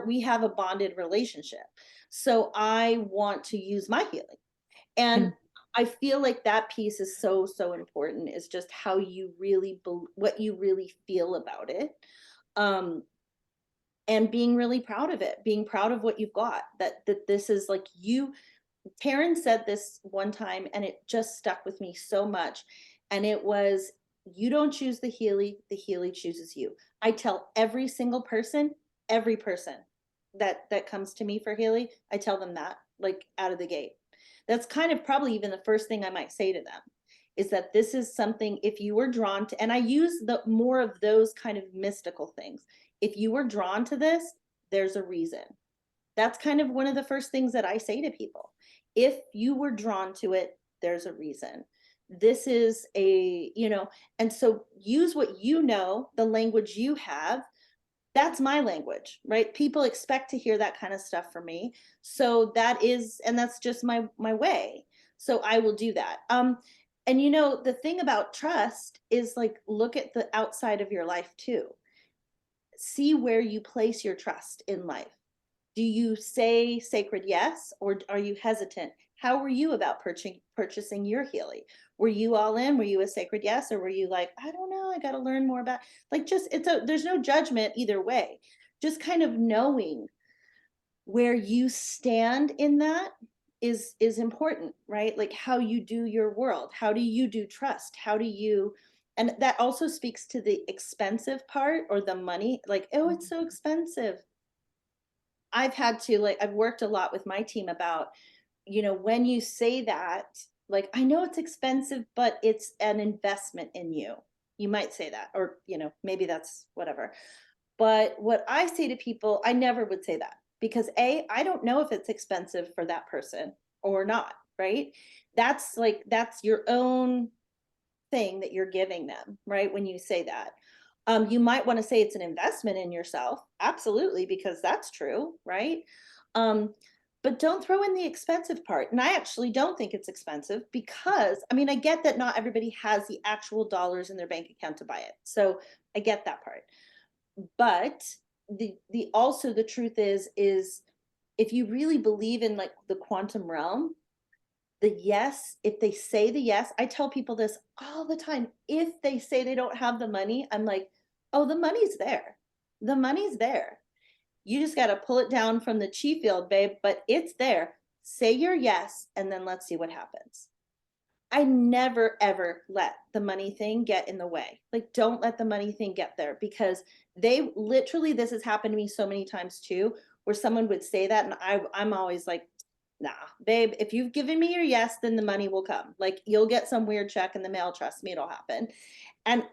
we have a bonded relationship. So I want to use my Healing. And I feel like that piece is so, so important, is just how you really, what you really feel about it. And being really proud of it, being proud of what you've got, that this is like you. Taryn said this one time and it just stuck with me so much. And it was, You don't choose the Healy chooses you. I tell every single person, every person that comes to me for Healy, I tell them that, like, out of the gate. That's kind of probably even the first thing I might say to them, is that this is something, if you were drawn to, and I use the more of those kind of mystical things. If you were drawn to this, there's a reason. That's kind of one of the first things that I say to people. If you were drawn to it, there's a reason. This is a, and so use what you know, the language you have. That's my language, right? People expect to hear that kind of stuff from me. So that is, and that's just my way. So I will do that. And the thing about trust is, like, look at the outside of your life too. See where you place your trust in life. Do you say sacred yes, or are you hesitant? How were you about purchasing your Healy? Were you all in? Were you a sacred yes, or were you like, I don't know, I got to learn more about, like, just, there's no judgment either way. Just kind of knowing where you stand in that is important, right? Like, how you do your world, how do you do trust, how do you, and that also speaks to the expensive part, or the money, like, oh, it's so expensive. I've had to, like, I've worked a lot with my team about, when you say that, like, I know it's expensive, but it's an investment in you. You might say that, or, maybe that's whatever. But what I say to people, I never would say that, because I don't know if it's expensive for that person or not, right? That's your own thing that you're giving them, right? When you say that. You might want to say it's an investment in yourself. Absolutely, because that's true, right? But don't throw in the expensive part. And I actually don't think it's expensive, because, I mean, I get that not everybody has the actual dollars in their bank account to buy it. So I get that part. But the truth is if you really believe in, like, the quantum realm, the yes, if they say the yes, I tell people this all the time. If they say they don't have the money, I'm like, oh, the money's there. The money's there. You just got to pull it down from the chi field, babe, but it's there. Say your yes, and then let's see what happens. I never, ever let the money thing get in the way. Like, don't let the money thing get there, because they literally, this has happened to me so many times too, where someone would say that, and I'm always like, nah, babe, if you've given me your yes, then the money will come. Like, you'll get some weird check in the mail. Trust me, it'll happen. And,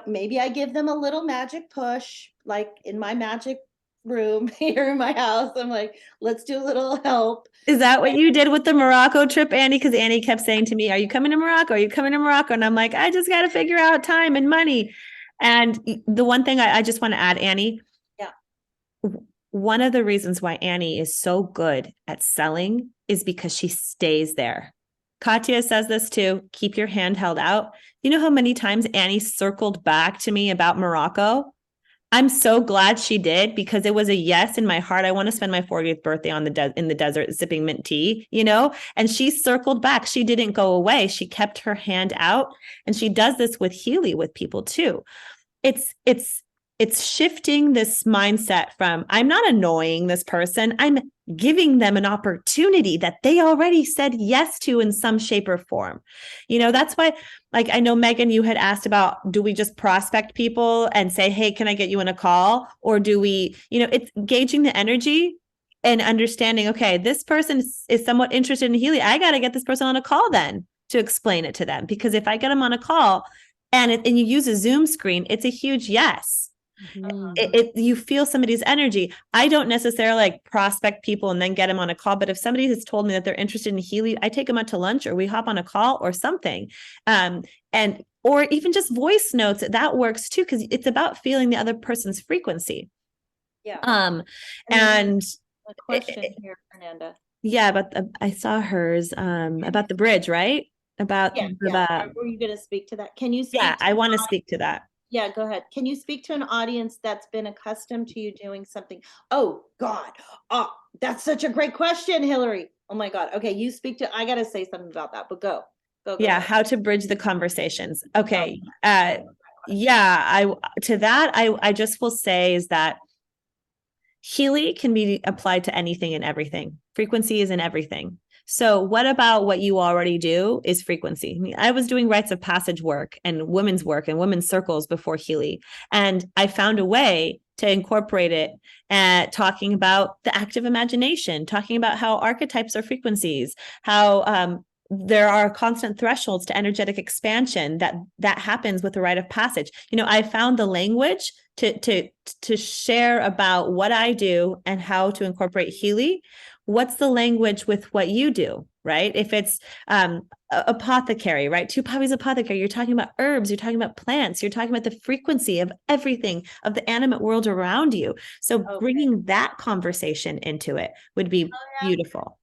maybe I give them a little magic push, like in my magic room here in my house. I'm like, let's do a little help. Is that what you did with the Morocco trip, Annie? Because Annie kept saying to me, are you coming to Morocco? Are you coming to Morocco? And I'm like, I just got to figure out time and money. And the one thing I just want to add, Annie. Yeah. One of the reasons why Annie is so good at selling is because she stays there. Katya says this too. Keep your hand held out. You know how many times Annie circled back to me about Morocco? I'm so glad she did, because it was a yes in my heart. I want to spend my 40th birthday on in the desert sipping mint tea, and she circled back. She didn't go away. She kept her hand out, and she does this with Healy with people too. It's shifting this mindset from, I'm not annoying this person. I'm giving them an opportunity that they already said yes to in some shape or form. That's why, like, I know, Megan, you had asked about, do we just prospect people and say, hey, can I get you in a call? Or do we, it's gauging the energy and understanding, okay, this person is somewhat interested in Healy. I got to get this person on a call then to explain it to them. Because if I get them on a call and you use a Zoom screen, it's a huge yes. You feel somebody's energy. I don't necessarily like prospect people and then get them on a call, but if somebody has told me that they're interested in Healy, I take them out to lunch, or we hop on a call or something. Or even just voice notes, that works too, because it's about feeling the other person's frequency. Yeah. And a question here, Fernanda. Yeah, but I saw hers about the bridge, right? About Were you going to speak to that? Can you speak? Yeah, I want to speak to that. Yeah, go ahead. Can you speak to an audience that's been accustomed to you doing something? Oh God. Oh, that's such a great question, Hillary. Oh my God. Okay. You speak to, I got to say something about that, but go. Yeah. How to bridge the conversations. Okay. I just will say is that Healy can be applied to anything and everything. Frequency is in everything. So what about what you already do is frequency? I mean, I was doing rites of passage work and women's circles before Healy. And I found a way to incorporate it at talking about the active imagination, talking about how archetypes are frequencies, how there are constant thresholds to energetic expansion that happens with the rite of passage. I found the language to share about what I do and how to incorporate Healy. What's the language with what you do, right? If it's apothecary, right? Two Puppies Apothecary, you're talking about herbs, you're talking about plants, you're talking about the frequency of everything, of the animate world around you. So bringing that conversation into it would be beautiful.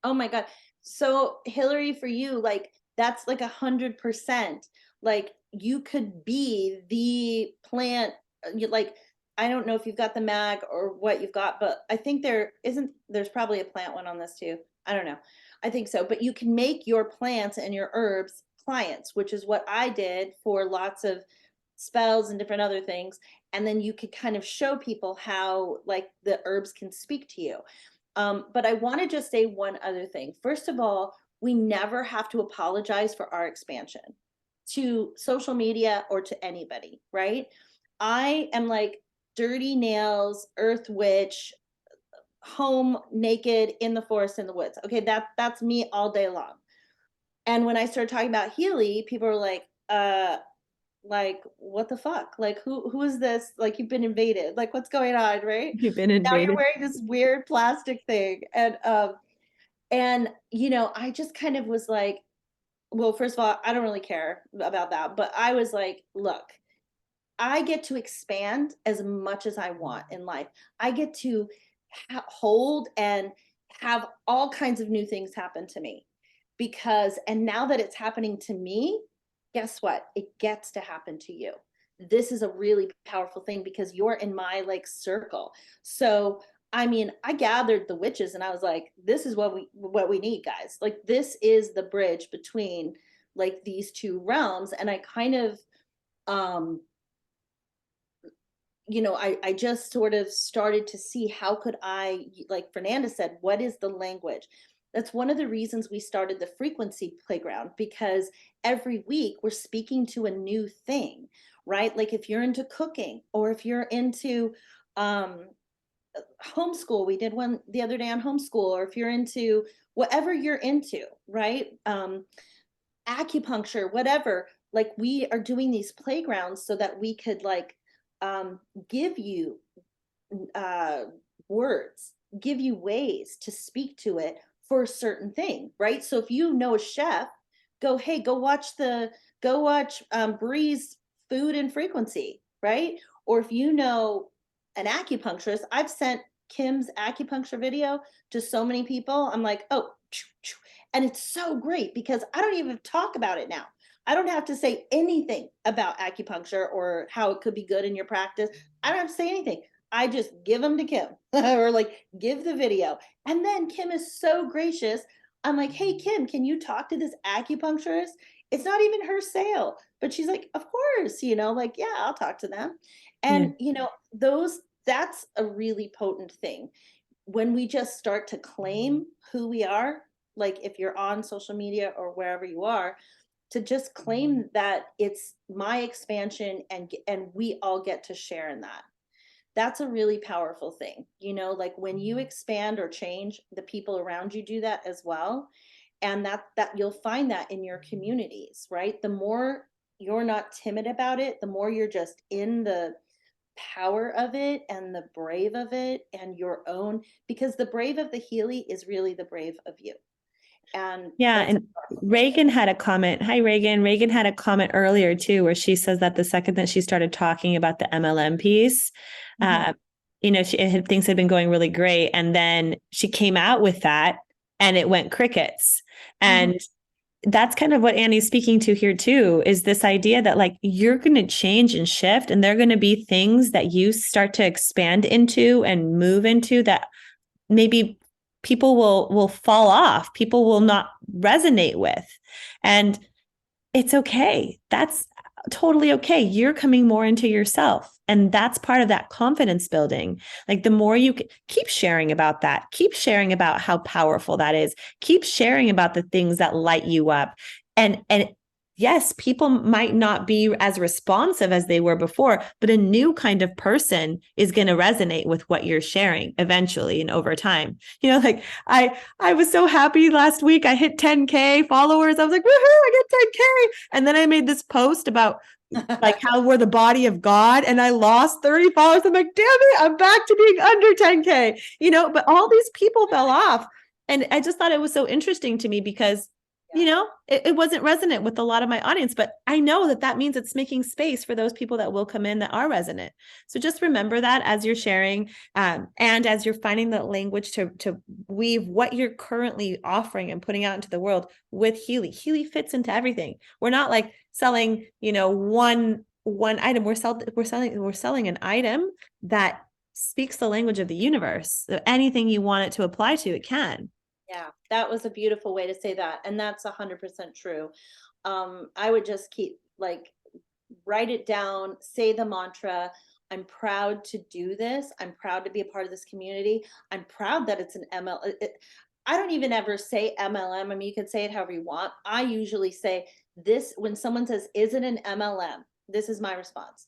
Oh my God. So Hillary, for you, like, that's like 100%. Like, you could be the plant, like, I don't know if you've got the mag or what you've got, but I think there's probably a plant one on this too. I don't know. I think so. But you can make your plants and your herbs clients, which is what I did for lots of spells and different other things. And then you could kind of show people how, like, the herbs can speak to you. But I want to just say one other thing. First of all, we never have to apologize for our expansion to social media or to anybody, right? I am like dirty nails, earth witch, home naked in the forest in the woods. Okay, that's me all day long. And when I started talking about Healy, people were like, what the fuck? Like, who is this? Like, you've been invaded. Like, what's going on, right? You've been Now you're invaded. wearing this weird plastic thing. And I just kind of was like, well, first of all, I don't really care about that, but I was like, look, I get to expand as much as I want in life. I get to hold and have all kinds of new things happen to me and now that it's happening to me, guess what? It gets to happen to you. This is a really powerful thing because you're in my like circle. So, I mean, I gathered the witches and I was like, this is what we need, guys. Like, this is the bridge between like these two realms. And I kind of, I just sort of started to see how could I, like Fernanda said, what is the language? That's one of the reasons we started the frequency playground, because every week we're speaking to a new thing, right? Like, if you're into cooking or if you're into homeschool, we did one the other day on homeschool, or if you're into whatever you're into, right? Acupuncture, whatever, like, we are doing these playgrounds so that we could like give you words, give you ways to speak to it for a certain thing, right? So if you know a chef, go watch Bree's Food and Frequency, right? Or if you know an acupuncturist, I've sent Kim's acupuncture video to so many people. I'm like, oh, and it's so great because I don't even talk about it now. I don't have to say anything about acupuncture or how it could be good in your practice. I don't have to say anything. I just give them to Kim or like give the video. And then Kim is so gracious. I'm like, hey, Kim, can you talk to this acupuncturist? It's not even her sale, but she's like, of course, like, yeah, I'll talk to them. And, that's a really potent thing when we just start to claim who we are. Like, if you're on social media or wherever you are, to just claim that it's my expansion and we all get to share in that. That's a really powerful thing. Like, when you expand or change, the people around you do that as well. And that you'll find that in your communities, right? The more you're not timid about it, the more you're just in the power of it and the brave of it and your own, because the brave of the Healy is really the brave of you. And yeah, and Reagan had a comment. Hi, Reagan. Reagan had a comment earlier too, where she says that the second that she started talking about the MLM piece, things had been going really great, and then she came out with that, and it went crickets. And that's kind of what Annie's speaking to here too, is this idea that like you're going to change and shift, and there are going to be things that you start to expand into and move into that maybe people will fall off, people will not resonate with. And it's okay. That's totally okay. You're coming more into yourself. And that's part of that confidence building. Like the more you keep sharing about that, keep sharing about how powerful that is, keep sharing about the things that light you up. And yes, people might not be as responsive as they were before, but a new kind of person is going to resonate with what you're sharing eventually and over time. Like I was so happy last week. I hit 10K followers. I was like, woohoo, I get 10K. And then I made this post about like how we're the body of God, and I lost 30 followers. I'm like, damn it, I'm back to being under 10K, but all these people fell off. And I just thought it was so interesting to me because it wasn't resonant with a lot of my audience, but I know that means it's making space for those people that will come in that are resonant. So just remember that as you're sharing, and as you're finding the language to weave what you're currently offering and putting out into the world with Healy. Healy fits into everything. We're not like selling, one item. We're selling an item that speaks the language of the universe. So anything you want it to apply to, it can. Yeah, that was a beautiful way to say that. And that's 100% true. I would just keep write it down, say the mantra. I'm proud to do this. I'm proud to be a part of this community. I'm proud that it's an I don't even ever say MLM. I mean, you can say it however you want. I usually say this when someone says, is it an MLM? This is my response.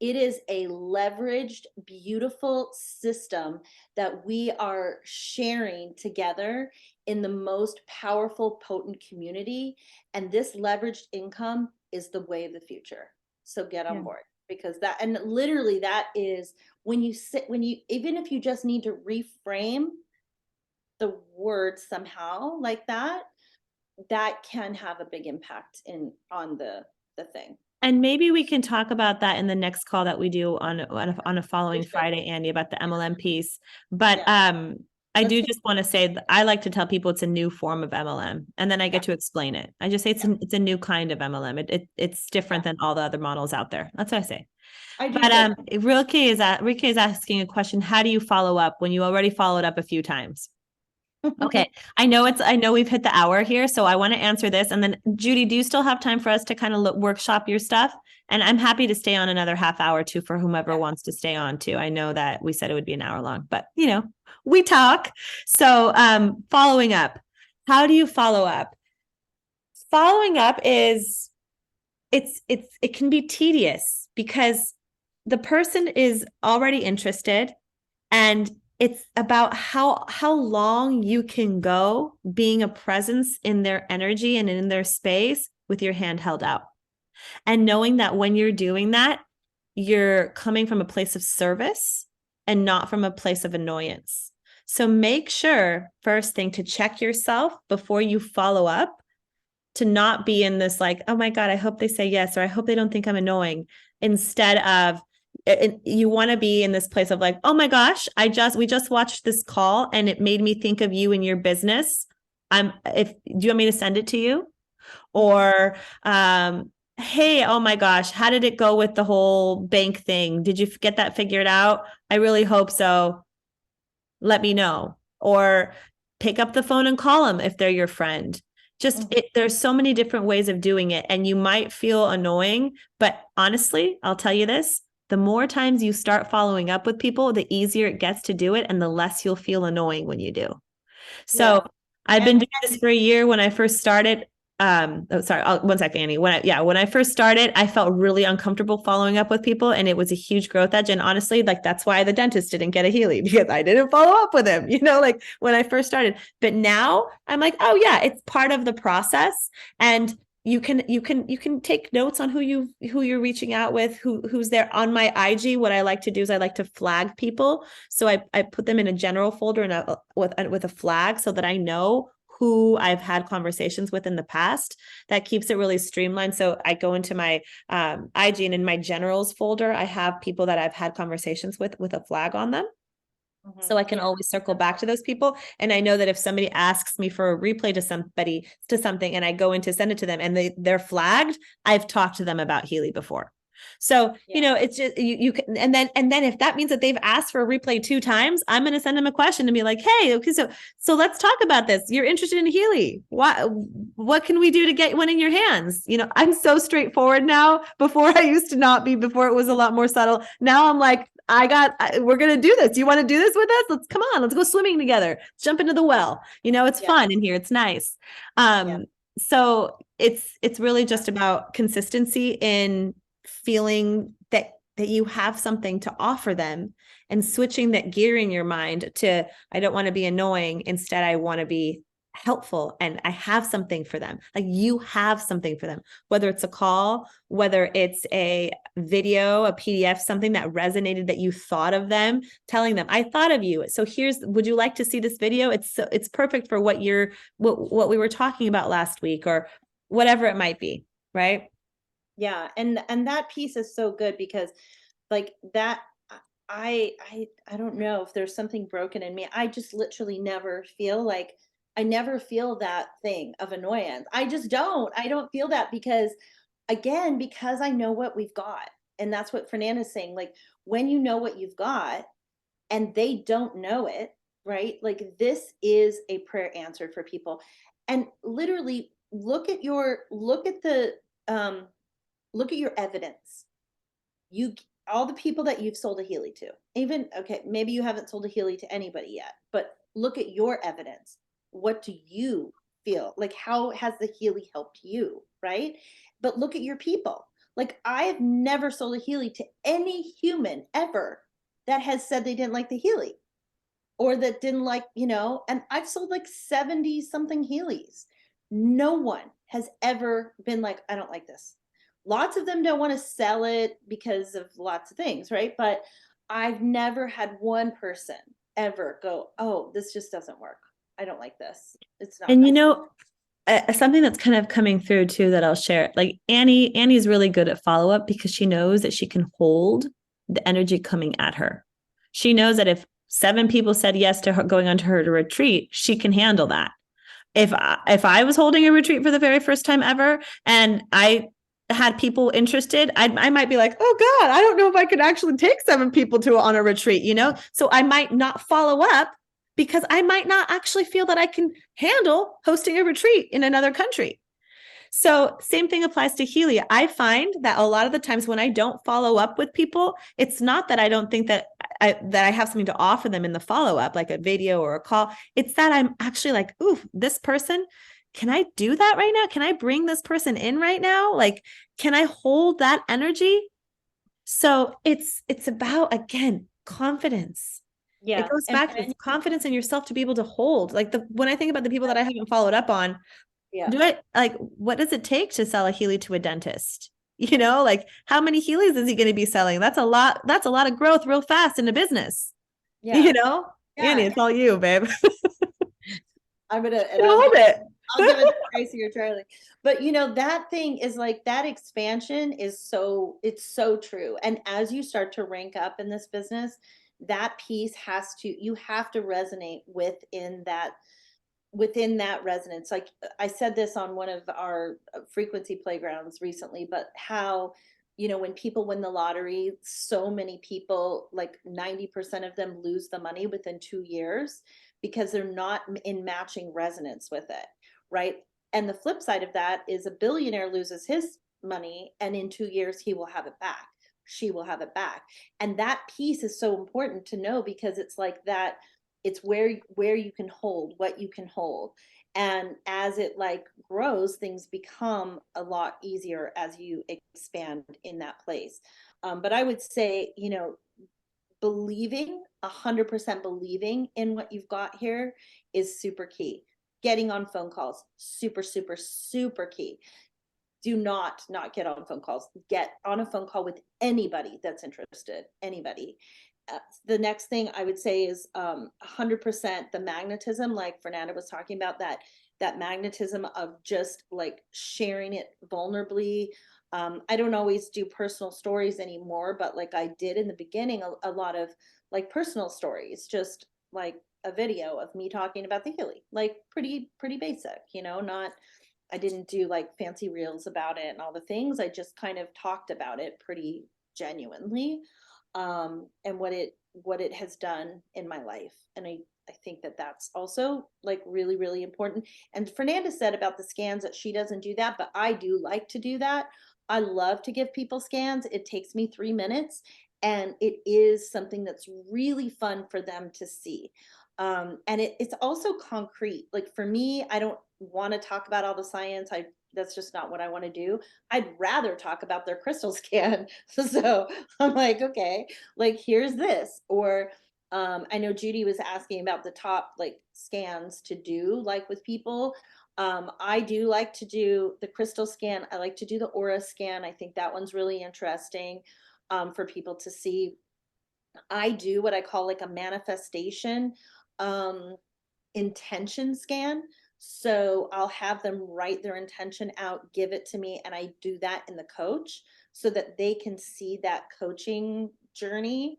It is a leveraged, beautiful system that we are sharing together in the most powerful, potent community. And this leveraged income is the way of the future. So get on board, because and literally that is even if you just need to reframe the words somehow like that can have a big impact on the thing. And maybe we can talk about that in the next call that we do on a following Friday, Andy, about the MLM piece. But I do just want to say that I like to tell people it's a new form of MLM, and then I get to explain it. I just say it's a new kind of MLM. It's different than all the other models out there. That's what I say. But Rilke is asking a question: how do you follow up when you already followed up a few times? Okay. I know we've hit the hour here, so I want to answer this. And then Judy, do you still have time for us to kind of workshop your stuff? And I'm happy to stay on another half hour too, for whomever wants to stay on too. I know that we said it would be an hour long, but we talk. So, following up, how do you follow up? Following up is it can be tedious because the person is already interested, and it's about how long you can go being a presence in their energy and in their space with your hand held out. And knowing that when you're doing that, you're coming from a place of service and not from a place of annoyance. So make sure, first thing, to check yourself before you follow up, to not be in this like, oh my God, I hope they say yes, or I hope they don't think I'm annoying. Instead of, you want to be in this place of like, oh my gosh, we just watched this call and it made me think of you and your business. Do you want me to send it to you? Or, hey, oh my gosh, how did it go with the whole bank thing? Did you get that figured out? I really hope so. Let me know. Or pick up the phone and call them if they're your friend. There's so many different ways of doing it, and you might feel annoying, but honestly, I'll tell you this. The more times you start following up with people, the easier it gets to do it, and the less you'll feel annoying when you do. So I've been doing this for a year. When I first started, one second, Annie. When I first started, I felt really uncomfortable following up with people, and it was a huge growth edge. And honestly, that's why the dentist didn't get a Healy, because I didn't follow up with him, when I first started. But now I'm like, oh yeah, it's part of the process. And you can take notes on who you're reaching out with, who's there. On my IG, what I like to do is I like to flag people. So I put them in a general folder and with a flag, so that I know who I've had conversations with in the past. That keeps it really streamlined. So I go into my IG, and in my generals folder, I have people that I've had conversations with a flag on them. So I can always circle back to those people. And I know that if somebody asks me for a replay to something, and I go in to send it to them and they're flagged, I've talked to them about Healy before. So, Yeah. it's just, you can, and then if that means that they've asked for a replay 2 times, I'm going to send them a question and be like, hey, okay, so let's talk about this. You're interested in Healy. What can we do to get one in your hands? I'm so straightforward now. Before I used to not be, before it was a lot more subtle. Now I'm like, we're going to do this. You want to do this with us? Let's go swimming together. Let's jump into the well. It's fun in here. It's nice. So it's really just about consistency in feeling that you have something to offer them, and switching that gear in your mind to, I don't want to be annoying. Instead, I want to be helpful, and I have something for them. Like, you have something for them, whether it's a call, whether it's a video, a PDF, something that resonated, that you thought of them, telling them, I thought of you. So would you like to see this video? It's perfect for what we were talking about last week, or whatever it might be. Right. Yeah. And that piece is so good, because like that, I don't know if there's something broken in me. I just literally never feel like, I never feel that thing of annoyance. I don't feel that, because again, because I know what we've got. And that's what Fernanda's saying. Like, when you know what you've got and they don't know it, right? Like, this is a prayer answered for people. And literally look at your evidence. All the people that you've sold a Healy to, even, okay, maybe you haven't sold a Healy to anybody yet, but look at your evidence. What do you feel like? How has the Healy helped you? Right. But look at your people. Like, I have never sold a Healy to any human ever that has said they didn't like the Healy, or that didn't like, and I've sold like 70 something Heelys. No one has ever been like, I don't like this. Lots of them don't want to sell it because of lots of things, right? But I've never had one person ever go, oh, this just doesn't work. I don't like this. It's not. And something that's kind of coming through too, that I'll share, like Annie's really good at follow-up, because she knows that she can hold the energy coming at her. She knows that if 7 people said yes to her going onto her retreat, she can handle that. If I was holding a retreat for the very first time ever, and I had people interested, I might be like, oh God, I don't know if I could actually take 7 people on a retreat, So I might not follow up, because I might not actually feel that I can handle hosting a retreat in another country. So same thing applies to Healy. I find that a lot of the times when I don't follow up with people, it's not that I don't think that I have something to offer them in the follow-up, like a video or a call. It's that I'm actually like, ooh, this person, can I do that right now? Can I bring this person in right now? Like, can I hold that energy? So it's about, again, confidence. Yeah. It goes And back to confidence in yourself to be able to hold. Like, when I think about the people that I haven't followed up on, yeah. what does it take to sell a Healy to a dentist? Like, how many Heelys is he going to be selling? That's a lot of growth real fast in a business. Yeah. Annie, it's all you, babe. I'm gonna, and Hold it. I'll give it to Tracy or Charlie. But that thing is like, that expansion is it's so true. And as you start to rank up in this business, that piece you have to resonate within that resonance. Like, I said this on one of our frequency playgrounds recently, but how, when people win the lottery, so many people, like 90% of them, lose the money within 2 years, because they're not in matching resonance with it. Right. And the flip side of that is, a billionaire loses his money, and in 2 years, he will have it back. She will have it back. And that piece is so important to know, because it's like that, it's where you can hold what you can hold. And as it like grows, things become a lot easier as you expand in that place. But I would say, believing 100% believing in what you've got here is super key. Getting on phone calls, super, super, super key. Do not get on phone calls. Get on a phone call with anybody that's interested. Anybody. The next thing I would say is 100% the magnetism, like Fernanda was talking about, that magnetism of just like sharing it vulnerably. I don't always do personal stories anymore, but like I did in the beginning, a lot of like personal stories, just like a video of me talking about the Healy, like pretty basic, not I didn't do like fancy reels about it and all the things. I just kind of talked about it pretty genuinely, and what it has done in my life. And I think that that's also like really, really important. And Fernanda said about the scans that she doesn't do that, but I do like to do that. I love to give people scans. It takes me 3 minutes, and it is something that's really fun for them to see. And it's also concrete. Like for me, I don't want to talk about all the science. That's just not what I want to do. I'd rather talk about their crystal scan. So I'm like, okay, like here's this. Or I know Judy was asking about the top like scans to do like with people. I do like to do the crystal scan. I like to do the aura scan. I think that one's really interesting for people to see. I do what I call like a manifestation um, intention scan. So I'll have them write their intention out, give it to me, and I do that in the coach so that they can see that coaching journey.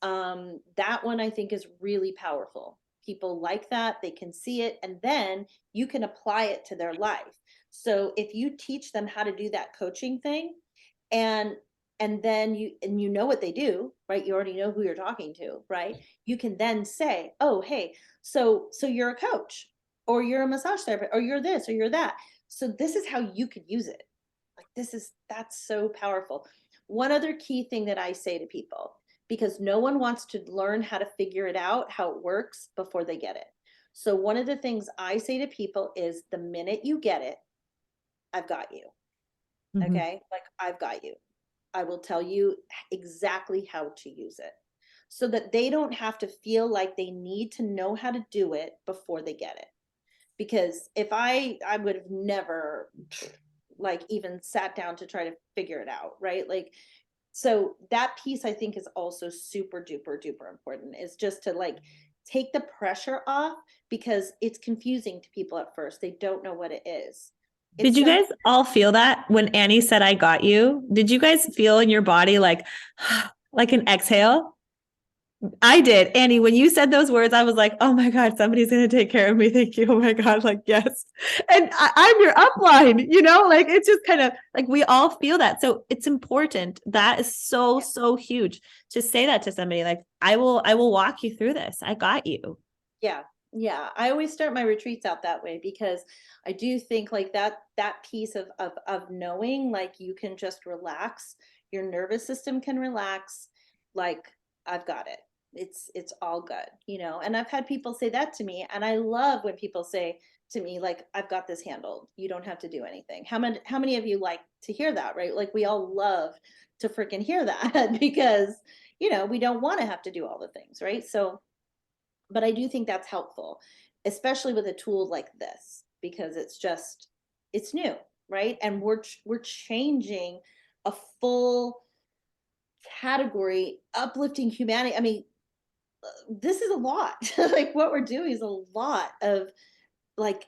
That one I think is really powerful. People like that, they can see it, and then you can apply it to their life. So if you teach them how to do that coaching thing, and then you know what they do, right? You already know who you're talking to, right? You can then say, oh, hey, so you're a coach, or you're a massage therapist, or you're this, or you're that. So this is how you could use it. Like that's so powerful. One other key thing that I say to people, because no one wants to learn how to figure it out, how it works before they get it. So one of the things I say to people is the minute you get it, I've got you. Okay. Like I've got you. I will tell you exactly how to use it so that they don't have to feel like they need to know how to do it before they get it. Because if I would have never like even sat down to try to figure it out, right? Like, so that piece I think is also super duper duper important, is just to like take the pressure off, because it's confusing to people at first. They don't know what it is. Did you guys all feel that when Annie said, I got you? Did you guys feel in your body like an exhale? I did. Annie, when you said those words, I was like, oh my God, somebody's going to take care of me. Thank you. Oh my God. Like, yes. And I'm your upline, like it's just kind of like we all feel that. So it's important. That is so, so huge to say that to somebody. Like, I will walk you through this. I got you. Yeah. Yeah. I always start my retreats out that way, because I do think like that piece of knowing, like you can just relax, your nervous system can relax, like I've got it. It's all good, and I've had people say that to me, and I love when people say to me, like, I've got this handled. You don't have to do anything. How many of you like to hear that, right? Like we all love to freaking hear that because, we don't want to have to do all the things, right? So, but I do think that's helpful, especially with a tool like this, because it's new, right? And we're changing a full category, uplifting humanity. I mean, this is a lot. Like what we're doing is a lot of, like,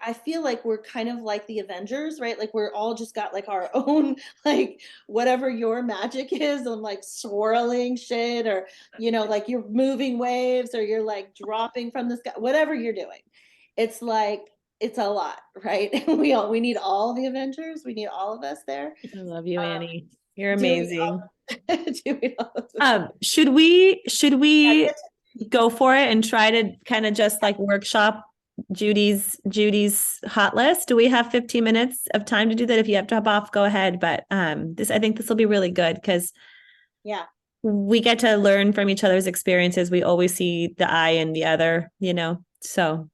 I feel like we're kind of like the Avengers, right? Like we're all just got like our own, like whatever your magic is, and like swirling shit, or like you're moving waves, or you're like dropping from the sky, whatever you're doing. It's like it's a lot, right? We need all the Avengers. We need all of us there. I love you, Annie. You're Do we amazing. do we all- Should we Yeah, go for it and try to kind of just like workshop Judy's hot list? Do we have 15 minutes of time to do that? If you have to hop off, go ahead. But I think this will be really good, because yeah, we get to learn from each other's experiences. We always see the eye in the other, So,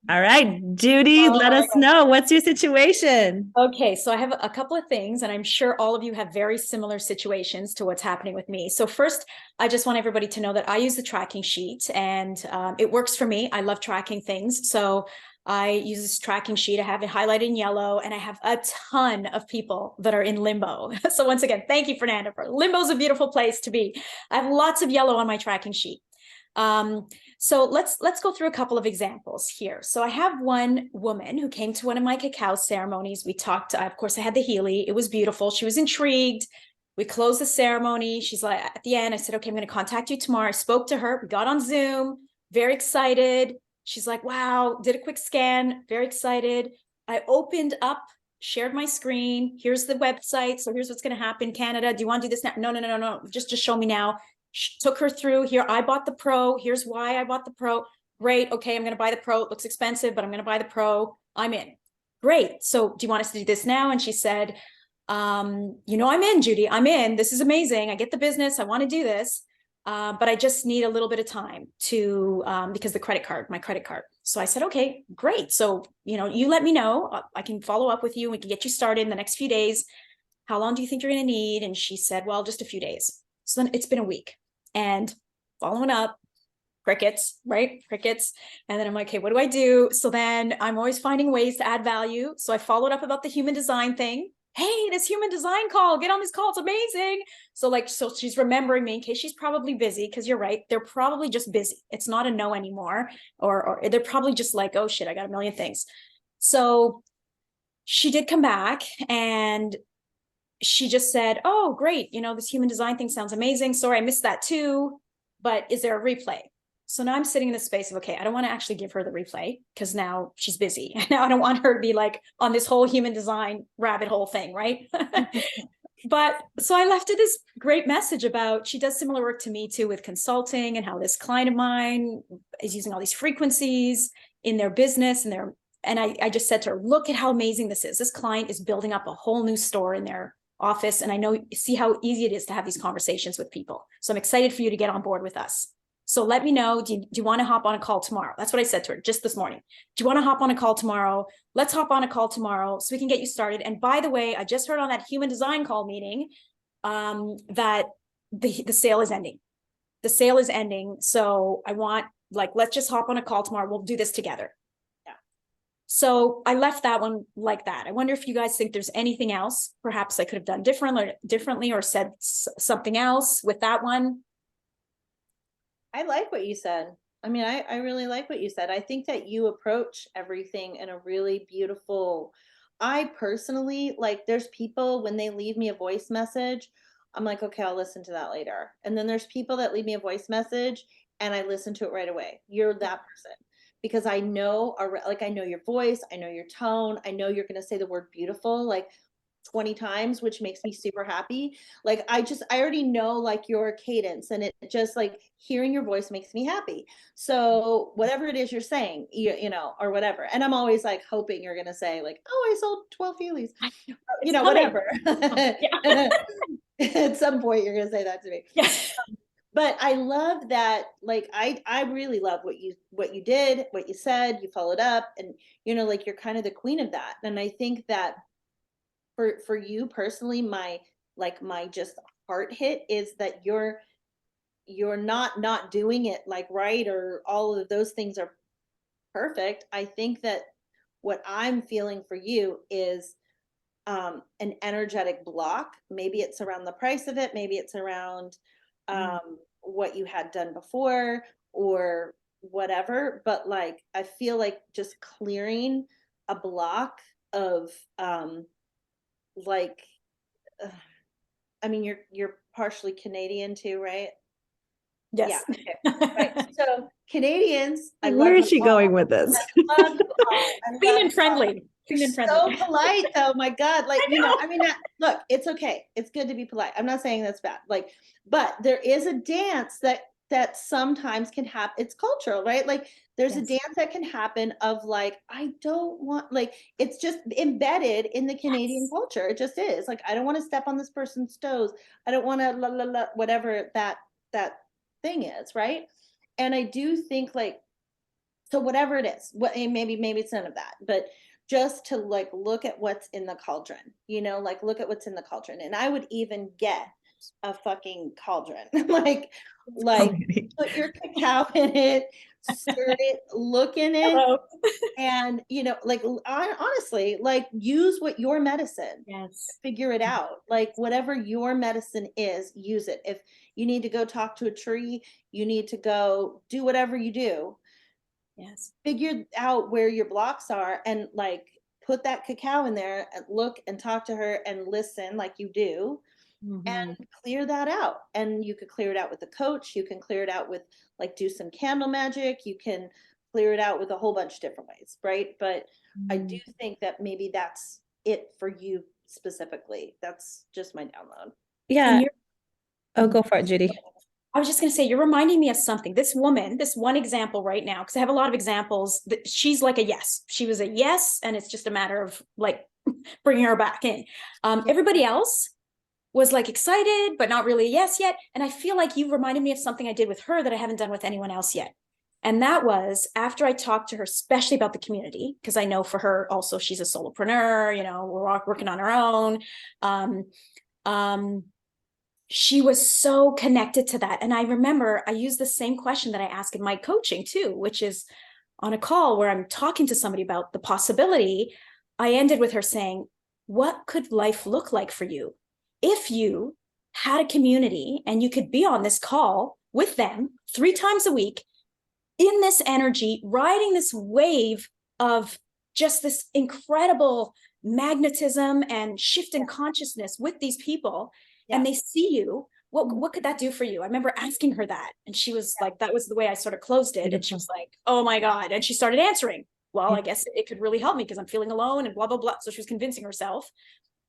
all right, Judy, let us know. What's your situation? Okay, so I have a couple of things, and I'm sure all of you have very similar situations to what's happening with me. So first, I just want everybody to know that I use the tracking sheet, and it works for me. I love tracking things. So I use this tracking sheet. I have it highlighted in yellow, and I have a ton of people that are in limbo. So once again, thank you, Fernanda. Limbo is a beautiful place to be. I have lots of yellow on my tracking sheet. So let's go through a couple of examples here. So I have one woman who came to one of my cacao ceremonies. We talked, of course, I had the Healy. It was beautiful. She was intrigued. We closed the ceremony. She's like, at the end, I said, okay, I'm going to contact you tomorrow. I spoke to her. We got on Zoom, very excited. She's like, wow, did a quick scan, very excited. I opened up, shared my screen. Here's the website. So here's what's going to happen. Canada, do you want to do this now? No. Just show me now. Took her through here. I bought the pro. Here's why I bought the pro. Great. Okay, I'm going to buy the pro. It looks expensive, but I'm going to buy the pro. I'm in. Great. So do you want us to do this now? And she said, I'm in, Judy. I'm in. This is amazing. I get the business. I want to do this. But I just need a little bit of time to, because my credit card. So I said, okay, great. So, you let me know. I can follow up with you. We can get you started in the next few days. How long do you think you're going to need? And she said, well, just a few days. So then it's been a week and following up, crickets, right? Crickets. And then I'm like, okay, what do I do? So then I'm always finding ways to add value. So I followed up about the human design thing. Hey, this human design call, get on this call. It's amazing. So she's remembering me in case she's probably busy, because you're right. They're probably just busy. It's not a no anymore. Or they're probably just like, oh shit, I got a million things. So she did come back and she just said, oh, great. This human design thing sounds amazing. Sorry, I missed that too. But is there a replay? So now I'm sitting in the space of, okay, I don't want to actually give her the replay because now she's busy. Now I don't want her to be like on this whole human design rabbit hole thing, right? But so I left her this great message about, she does similar work to me too with consulting, and how this client of mine is using all these frequencies in their business and I just said to her, look at how amazing this is. This client is building up a whole new store in their office. And see how easy it is to have these conversations with people. So I'm excited for you to get on board with us. So let me know, do you want to hop on a call tomorrow? That's what I said to her just this morning. Do you want to hop on a call tomorrow? Let's hop on a call tomorrow so we can get you started. And by the way, I just heard on that human design call meeting that the sale is ending. The sale is ending. So I want, let's just hop on a call tomorrow. We'll do this together. Yeah. So I left that one like that. I wonder if you guys think there's anything else perhaps I could have done differently or said something else with that one. I like what you said. I mean, I really like what you said. I think that you approach everything in a really beautiful, I personally, there's people when they leave me a voice message, I'm like, okay, I'll listen to that later. And then there's people that leave me a voice message and I listen to it right away. You're that person because I know, I know your voice, I know your tone, I know you're going to say the word beautiful, 20 times, which makes me super happy. I already know your cadence, and it just hearing your voice makes me happy. So whatever it is you're saying, or whatever. And I'm always hoping you're going to say oh, I sold 12 Feelies, whatever. At some point you're going to say that to me. Yeah. But I love that. I really love what you did, what you said, you followed up, and you're kind of the queen of that. And I think that for you personally, my just heart hit is that you're not doing it right, or all of those things are perfect. I think that what I'm feeling for you is an energetic block. Maybe it's around the price of it, maybe it's around what you had done before or whatever, but I feel just clearing a block of I mean, you're partially Canadian too, right? Yes. Yeah. Okay. Right. So Canadians, Where is she going with this? I love you all. Clean and friendly. You're so polite though. My God. Look, it's okay. It's good to be polite. I'm not saying that's bad. But there is a dance that sometimes can happen. It's cultural, right? There's a dance that can happen of I don't want, it's just embedded in the Canadian culture. It just is I don't want to step on this person's toes. I don't want to whatever that thing is, right? And I do think so whatever it is, maybe it's none of that, but just to look at what's in the cauldron, look at what's in the cauldron. And I would even get a fucking cauldron, put your cacao in it, stir it, look in it. Hello. And honestly, use what your medicine, figure it out, whatever your medicine is, use it. If you need to go talk to a tree, you need to go do whatever you do, figure out where your blocks are, and put that cacao in there and look and talk to her and listen like you do. And clear that out. And you could clear it out with a coach. You can clear it out with do some candle magic. You can clear it out with a whole bunch of different ways, right? But I do Mm. think that maybe that's it for you specifically. That's just my download. Yeah. And you're, Oh, go for it, Judy. I was just going to say, you're reminding me of something. This woman, this one example right now, because I have a lot of examples that she's like a yes. She was a yes, and it's just a matter of like bringing her back in. Everybody else was like excited, but not really a yes yet. And I feel like you reminded me of something I did with her that I haven't done with anyone else yet. And that was after I talked to her, especially about the community, because I know for her also, she's a solopreneur, you know, we're all working on our own. Um, um, she was so connected to that. And I remember I used the same question that I ask in my coaching too, which is on a call where I'm talking to somebody about the possibility. I ended with her saying, what could life look like for you if you had a community and you could be on this call with them 3 times a week in this energy, riding this wave of just this incredible magnetism and shift in consciousness with these people, and they see you. What could that do for you? I remember asking her that, and she was like, that was the way I sort of closed it. And she was like, oh my God. And she started answering, well, I guess it could really help me because I'm feeling alone and blah, blah, blah. So she was convincing herself.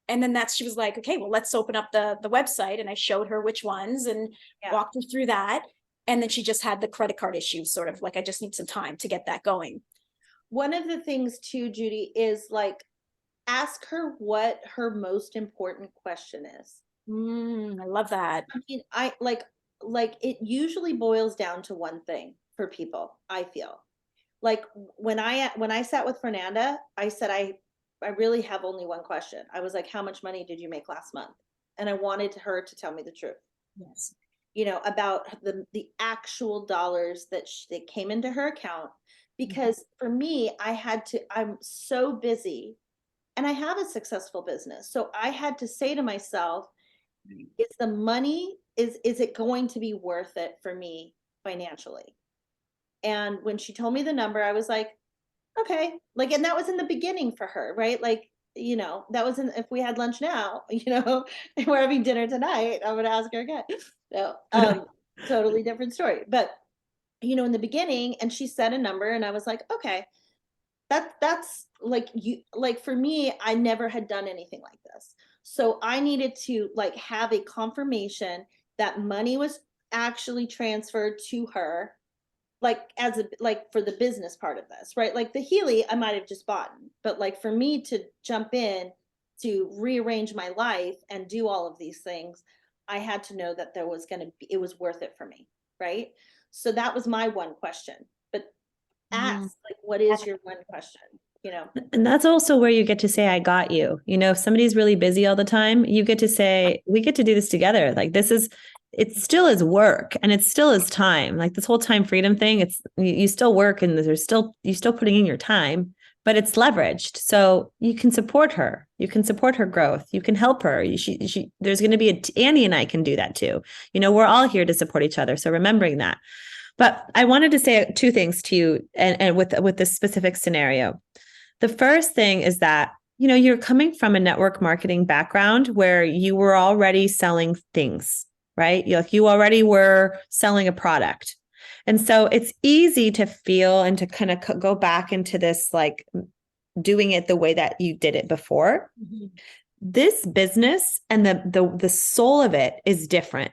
And then she was like, okay, well, let's open up the website. And I showed her which ones and walked her through that. And then she just had the credit card issue, sort of like, I just need some time to get that going. One of the things too, Judy, is like, ask her what her most important question is. I love that. I mean, I like it usually boils down to one thing for people, I feel. Like when I sat with Fernanda, I said, I really have only one question. I was like, how much money did you make last month? And I wanted her to tell me the truth. Yes. You know, about the actual dollars that came into her account. Because for me, I'm so busy and I have a successful business. So I had to say to myself, is the money, is it going to be worth it for me financially? And when she told me the number, I was like, okay, like, and that was in the beginning for her, right? Like, you know, that was if we had lunch now, you know, and we're having dinner tonight, I'm gonna ask her again. So totally different story. But you know, in the beginning, and she said a number and I was like, okay, that's like, you like, for me, I never had done anything like this. So I needed to like have a confirmation that money was actually transferred to her, like as a, like for the business part of this, right? Like the Healy I might have just bought, but like for me to jump in to rearrange my life and do all of these things, I had to know that there was going to be, it was worth it for me, right? So that was my one question. But ask, like, what is your one question, you know? And that's also where you get to say, I got you. You know, if somebody's really busy all the time, you get to say, we get to do this together. Like it still is work and it still is time. Like this whole time freedom thing, it's you still work and you're still putting in your time, but it's leveraged. So you can support her. You can support her growth. You can help her. There's going to be Annie and I can do that too. You know, we're all here to support each other. So remembering that. But I wanted to say 2 things to you and with this specific scenario. The first thing is that, you know, you're coming from a network marketing background where you were already selling things, right? You already were selling a product. And so it's easy to feel and to kind of go back into this, like doing it the way that you did it before. Mm-hmm. This business and the soul of it is different.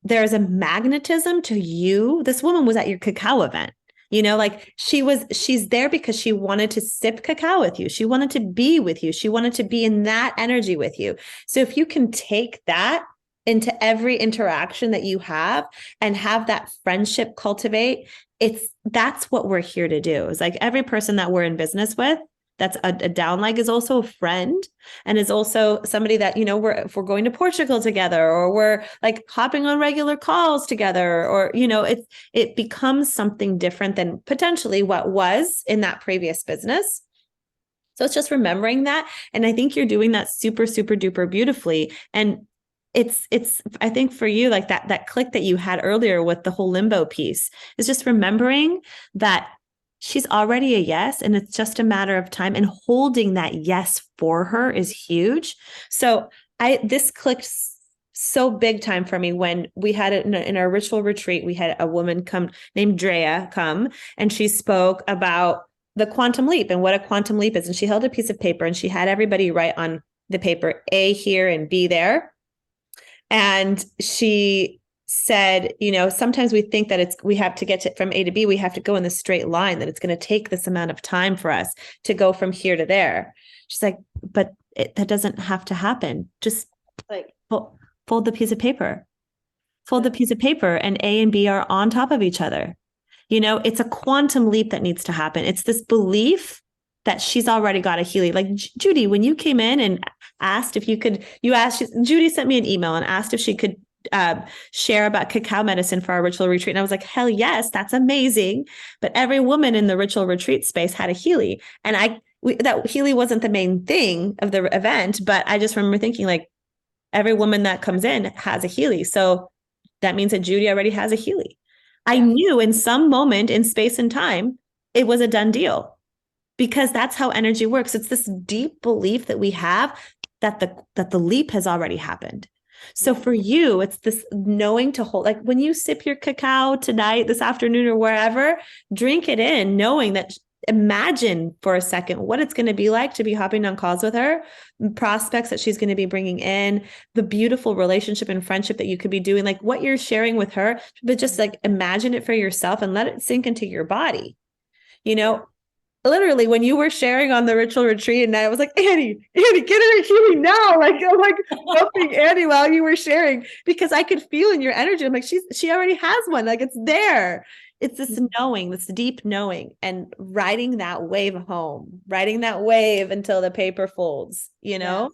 There's a magnetism to you. This woman was at your cacao event. You know, like she's there because she wanted to sip cacao with you. She wanted to be with you. She wanted to be in that energy with you. So if you can take that into every interaction that you have and have that friendship cultivate, that's what we're here to do. It's like every person that we're in business with, that's a downline, is also a friend and is also somebody that, you know, if we're going to Portugal together or we're like hopping on regular calls together, or, you know, it becomes something different than potentially what was in that previous business. So it's just remembering that. And I think you're doing that super, super duper beautifully. And it's, I think for you, like that click that you had earlier with the whole limbo piece is just remembering that she's already a yes, and it's just a matter of time, and holding that yes for her is huge. So this clicked so big time for me when we had it in our ritual retreat. We had a woman come named Drea come, and she spoke about the quantum leap and what a quantum leap is. And she held a piece of paper and she had everybody write on the paper, A here and B there. And she said, sometimes we think that we have to get from A to B, we have to go in this straight line, that it's going to take this amount of time for us to go from here to there. She's like, but that doesn't have to happen. Just like fold the piece of paper, and A and B are on top of each other. It's a quantum leap that needs to happen. It's this belief that she's already got a Healy. Like Judy, when you came in and asked if you could, Judy sent me an email and asked if she could share about cacao medicine for our ritual retreat. And I was like, hell yes, that's amazing. But every woman in the ritual retreat space had a Healy. And that Healy wasn't the main thing of the event, but I just remember thinking like, every woman that comes in has a Healy. So that means that Judy already has a Healy. I knew in some moment in space and time, it was a done deal, because that's how energy works. It's this deep belief that we have that the leap has already happened. So for you, it's this knowing to hold, like when you sip your cacao tonight, this afternoon, or wherever, drink it in, knowing that, imagine for a second what it's going to be like to be hopping on calls with her, prospects that she's going to be bringing in, the beautiful relationship and friendship that you could be doing, like what you're sharing with her, but just like imagine it for yourself and let it sink into your body. Literally when you were sharing on the ritual retreat, and I was like, Annie, get her a Healy now. Like, I'm like helping Annie while you were sharing, because I could feel in your energy. I'm like, she already has one. Like it's there. It's this knowing, this deep knowing, and riding that wave home, riding that wave until the paper folds, Yeah.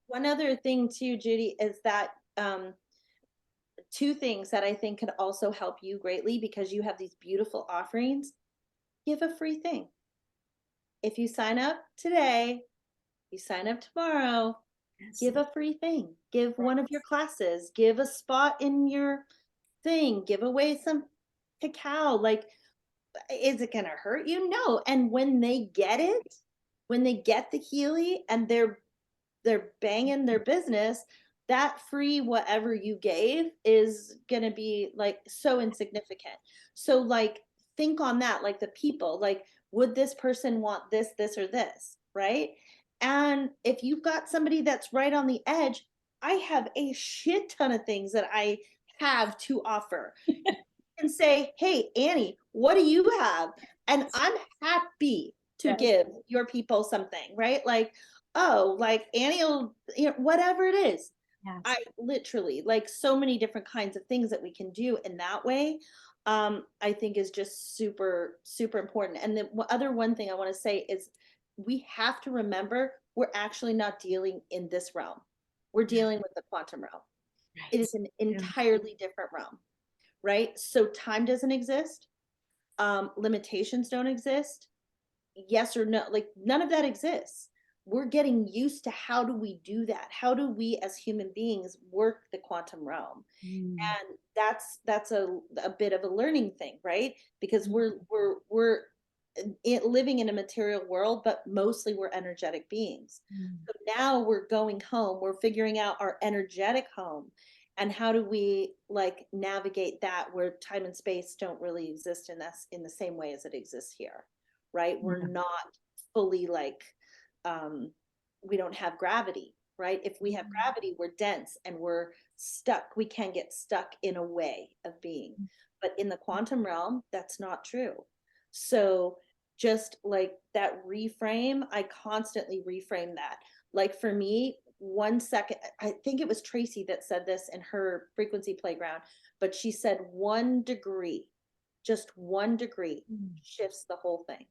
One other thing too, Judy, is that two things that I think could also help you greatly, because you have these beautiful offerings. Give a free thing. If you sign up today, you sign up tomorrow, give a free thing. Give one of your classes, give a spot in your thing, give away some cacao. Like, is it going to hurt you? No. And when they get it, when they get the Healy and they're banging their business, that free whatever you gave is going to be like so insignificant. So like, think on that, like the people, like, would this person want this, or this, right? And if you've got somebody that's right on the edge, I have a shit ton of things that I have to offer. And say, hey, Annie, what do you have? And I'm happy to give your people something, right? Like, oh, like Annie will, whatever it is. Yes. I literally, like, so many different kinds of things that we can do in that way. I think is just super, super important. And the other one thing I want to say is we have to remember we're actually not dealing in this realm. We're dealing with the quantum realm. Right. It is an entirely different realm. Right? So time doesn't exist. Limitations don't exist. Yes or no, like none of that exists. We're getting used to how do we do that? How do we as human beings work the quantum realm? And that's a bit of a learning thing, right? Because we're living in a material world, but mostly we're energetic beings. So now we're going home, we're figuring out our energetic home. And how do we like navigate that where time and space don't really exist in us in the same way as it exists here, right? We're not fully like, we don't have gravity, right? If we have gravity, we're dense and we're stuck. We can get stuck in a way of being. But in the quantum realm, that's not true. So just like that reframe, I constantly reframe that. Like for me, 1 second, I think it was Tracy that said this in her frequency playground, but she said 1 degree, just 1 degree shifts the whole thing.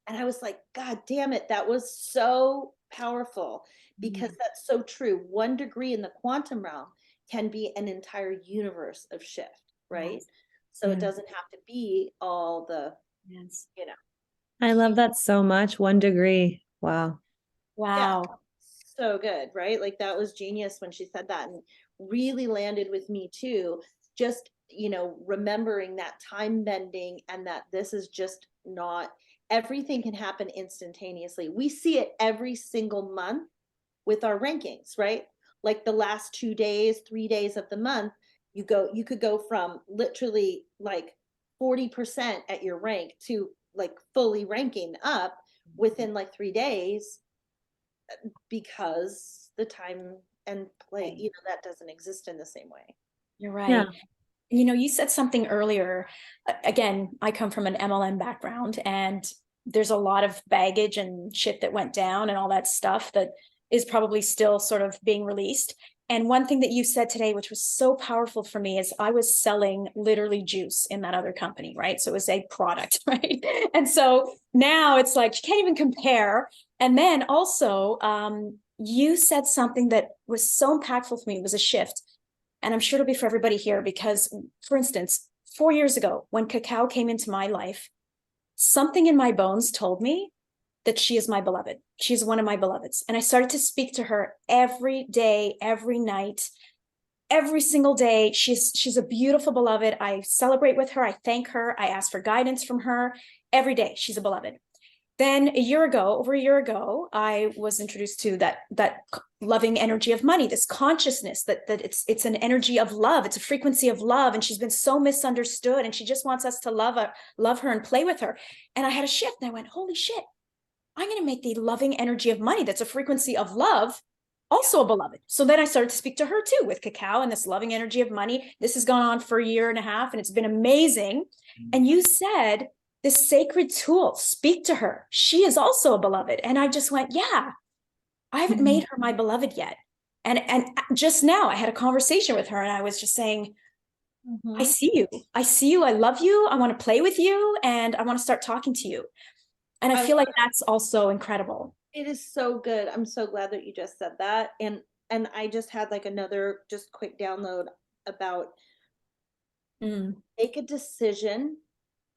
And I was like, God damn it, that was so powerful, because that's so true. 1 degree in the quantum realm can be an entire universe of shift, right? So it doesn't have to be all the, I love that so much. 1 degree. Wow. Wow. Yeah. So good, right? Like that was genius when she said that, and really landed with me too. Just, remembering that time bending, and that this is just not, everything can happen instantaneously. We see it every single month with our rankings, right? like the last 2 days, 3 days of the month, you could go from literally like 40% at your rank to like fully ranking up within like 3 days, because the time and play, Right. you know, that doesn't exist in the same way. You're right. Yeah. You know, you said something earlier. Again, I come from an MLM background, and there's a lot of baggage and shit that went down and all that stuff that is probably still sort of being released. And one thing that you said today, which was so powerful for me, is I was selling literally juice in that other company, right? So it was a product, right? And so now it's like you can't even compare. And then also, you said something that was so impactful for me. It was a shift. And I'm sure it'll be for everybody here because, for instance, 4 years ago, when Cacao came into my life, something in my bones told me that she is my beloved. She's one of my beloveds. And I started to speak to her every day, every night, every single day. She's a beautiful beloved. I celebrate with her. I thank her. I ask for guidance from her every day. She's a beloved. Then over a year ago, I was introduced to that loving energy of money, this consciousness that it's an energy of love. It's a frequency of love. And she's been so misunderstood, and she just wants us to love her and play with her. And I had a shift, and I went, holy shit, I'm going to make the loving energy of money, that's a frequency of love, also a beloved. So then I started to speak to her too with Cacao and this loving energy of money. This has gone on for a year and a half, and it's been amazing. And you said, this sacred tool, speak to her. She is also a beloved. And I just went, yeah, I haven't made her my beloved yet. And just now I had a conversation with her, and I was just saying, I see you. I see you. I love you. I want to play with you, and I want to start talking to you. And I feel like that's also incredible. It is so good. I'm so glad that you just said that. And I just had like another just quick download about make a decision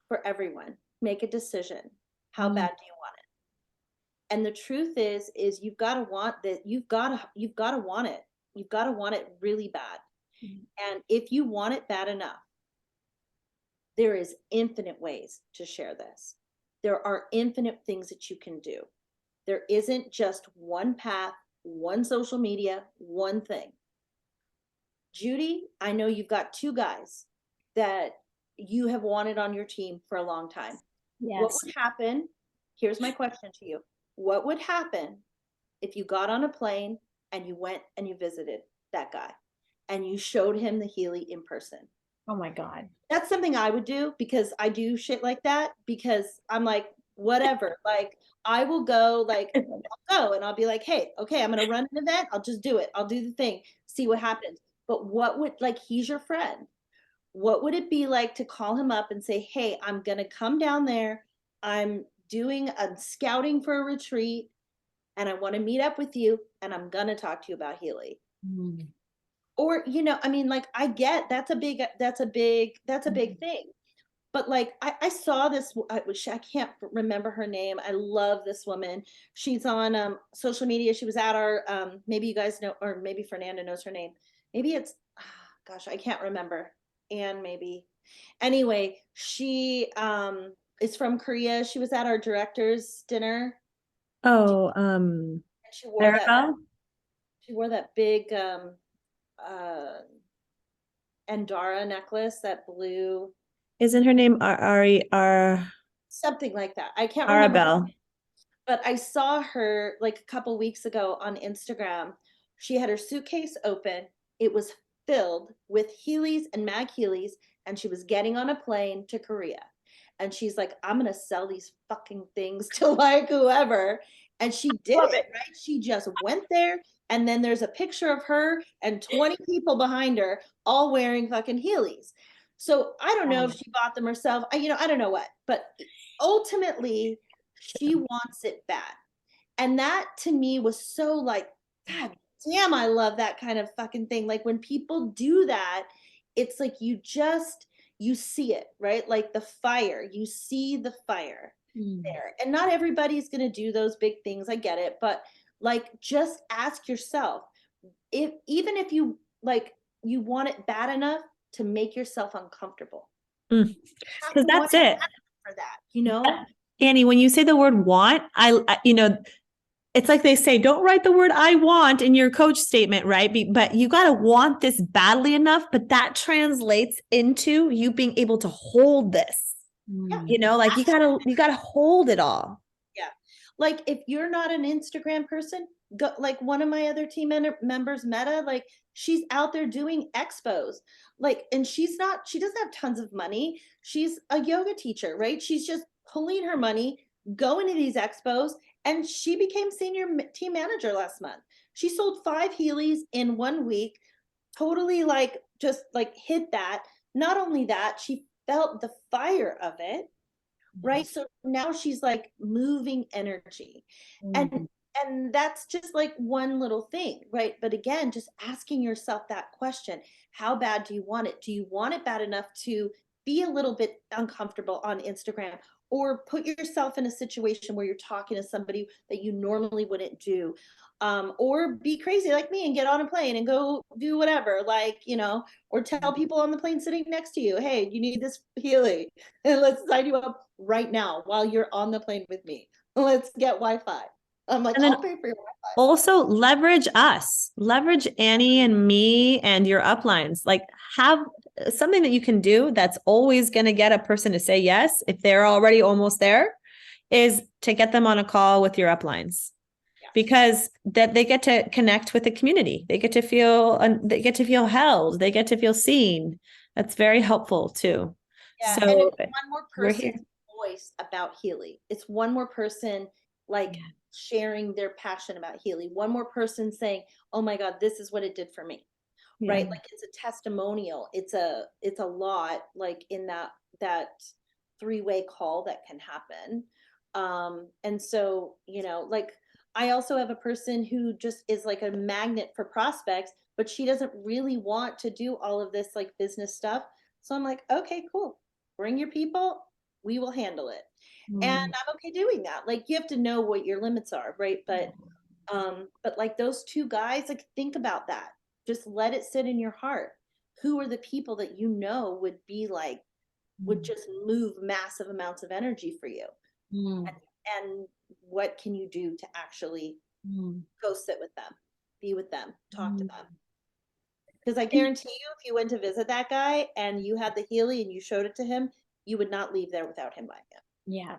for everyone. Make a decision. How bad do you want it? And the truth is you've got to want that. You've got to want it. You've got to want it really bad. And if you want it bad enough, there is infinite ways to share this. There are infinite things that you can do. There isn't just one path, one social media, one thing. Judy, I know you've got 2 guys that you have wanted on your team for a long time. Yes. What would happen? Here's my question to you. What would happen if you got on a plane and you went and you visited that guy and you showed him the Healy in person? Oh my God. That's something I would do, because I do shit like that, because I'm like, whatever, like I will go, like I'll go and I'll be like, hey, okay, I'm going to run an event. I'll just do it. I'll do the thing, see what happens. But what would, like, he's your friend. What would it be like to call him up and say, hey, I'm going to come down there. I'm scouting for a retreat, and I want to meet up with you, and I'm going to talk to you about Healy. Or, you know, I mean, like, I get that's a big thing. But like, I saw this, I can't remember her name. I love this woman. She's on social media. She was at our, maybe you guys know, or maybe Fernanda knows her name. Maybe it's, gosh, I can't remember. And maybe, anyway, she is from Korea. She was at our director's dinner. Oh, And she wore Arabelle? that big Andara necklace, that blue, Isn't her name Ari something like that. I can't remember. Arabelle? But I saw her like a couple weeks ago on Instagram. She had her suitcase open. It was filled with Heelys and Mag Heelys, and she was getting on a plane to Korea. And she's like, I'm going to sell these fucking things to like whoever. And she did it, right? She just went there. And then there's a picture of her and 20 people behind her, all wearing fucking Heelys. So I don't know if she bought them herself. I don't know what, but ultimately she wants it bad. And that to me was so like, God damn, I love that kind of fucking thing. Like when people do that, it's like you see it, right? Like the fire, you see the fire there. And not everybody's going to do those big things. I get it. But like, just ask yourself, even if you like, you want it bad enough to make yourself uncomfortable. Because that's it. For that, you know? Annie, when you say the word want, I it's like they say, don't write the word I want in your coach statement, right? But you got to want this badly enough, but that translates into you being able to hold this, you know, like you got to hold it all. Yeah. Like if you're not an Instagram person, go, like one of my other team members, Meta, like she's out there doing expos. Like, and she doesn't have tons of money. She's a yoga teacher, right? She's just pulling her money, going to these expos, and she became senior team manager last month. She sold 5 Heelys in 1 week, totally like just like hit that. Not only that, she felt the fire of it, right? So now she's like moving energy. And that's just like one little thing, right? But again, just asking yourself that question, how bad do you want it? Do you want it bad enough to be a little bit uncomfortable on Instagram, or put yourself in a situation where you're talking to somebody that you normally wouldn't do, or be crazy like me and get on a plane and go do whatever, like, you know, or tell people on the plane sitting next to you, hey, you need this Healy, and let's sign you up right now while you're on the plane with me. Let's get Wi-Fi. I'm like, And then I'll pay for your Wi-Fi. also leverage us, leverage Annie and me and your uplines. Like have something that you can do that's always going to get a person to say yes if they're already almost there, is to get them on a call with your uplines. Yeah. Because that they get to connect with the community. They get to feel held. They get to feel seen. That's very helpful too. Yeah, so and it's one more person's voice about Healy. It's one more person like sharing their passion about Healy. One more person saying, oh my God, this is what it did for me. Yeah. Right? Like it's a testimonial. It's a lot, like in that 3-way call that can happen. And so, you know, like I also have a person who just is like a magnet for prospects, but she doesn't really want to do all of this like business stuff. So I'm like, okay, cool. Bring your people. We will handle it. And I'm okay doing that. Like you have to know what your limits are, right? But like those 2 guys, like think about that. Just let it sit in your heart. Who are the people that you know would be like, would just move massive amounts of energy for you? And what can you do to actually go sit with them, be with them, talk to them? Because I guarantee you, if you went to visit that guy and you had the Healy and you showed it to him, you would not leave there without him buying it. Yeah.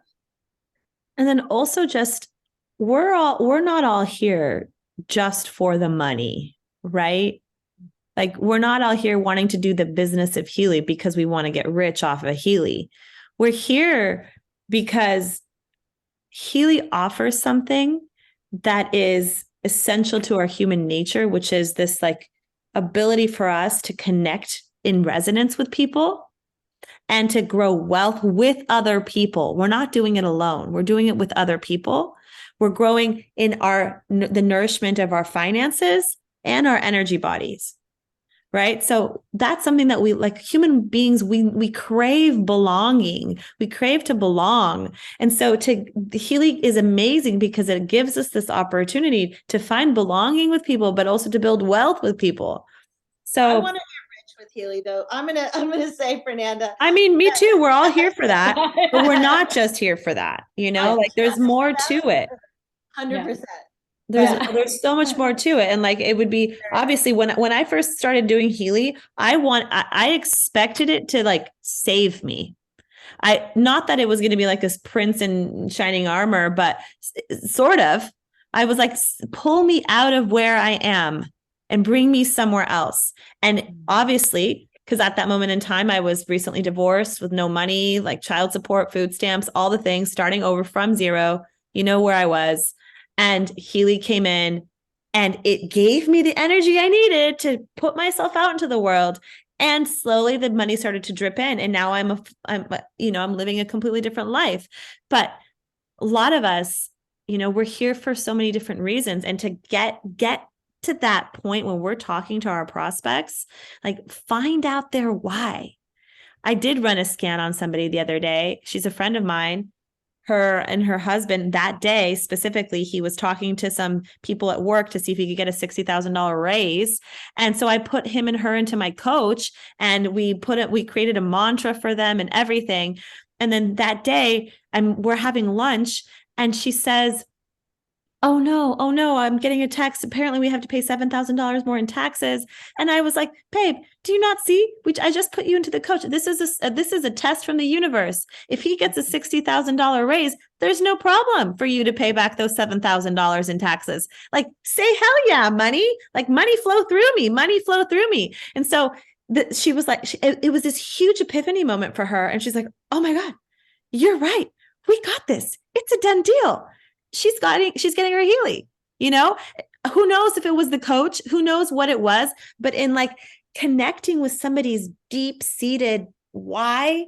And then also just, we're not all here just for the money, right? Like we're not all here wanting to do the business of Healy because we want to get rich off of Healy. We're here because Healy offers something that is essential to our human nature, which is this like ability for us to connect in resonance with people and to grow wealth with other people. We're not doing it alone. We're doing it with other people. We're growing in the nourishment of our finances and our energy bodies. Right. So that's something that we, like human beings, we crave belonging. We crave to belong. And so Healy is amazing because it gives us this opportunity to find belonging with people, but also to build wealth with people. So I want to get rich with Healy though. I'm gonna say, Fernanda. I mean, me too. We're all here for that, but we're not just here for that. You know, like there's more to it. 100%. There's so much more to it. And like, it would be obviously when I first started doing Healy, I expected it to like save me. Not that it was going to be like this prince in shining armor, but sort of, I was like, pull me out of where I am and bring me somewhere else. And obviously, because at that moment in time, I was recently divorced with no money, like child support, food stamps, all the things, starting over from zero, you know, where I was. And Healy came in and it gave me the energy I needed to put myself out into the world. And slowly the money started to drip in. And now I'm living a completely different life. But a lot of us, you know, we're here for so many different reasons. And to get to that point when we're talking to our prospects, like find out their why. I did run a scan on somebody the other day. She's a friend of mine. Her and her husband that day specifically, he was talking to some people at work to see if he could get a $60,000 raise. And so I put him and her into my coach and we created a mantra for them and everything. And then that day we're having lunch and she says, oh no, I'm getting a text. Apparently we have to pay $7,000 more in taxes. And I was like, babe, do you not see? Which I just put you into the coach. This is a test from the universe. If he gets a $60,000 raise, there's no problem for you to pay back those $7,000 in taxes. Like, say hell yeah, money. Like, money flow through me, money flow through me. And so she was like, it was this huge epiphany moment for her. And she's like, oh my God, you're right. We got this. It's a done deal. She's getting her Healy, you know, who knows if it was the coach, who knows what it was, but in like connecting with somebody's deep seated why,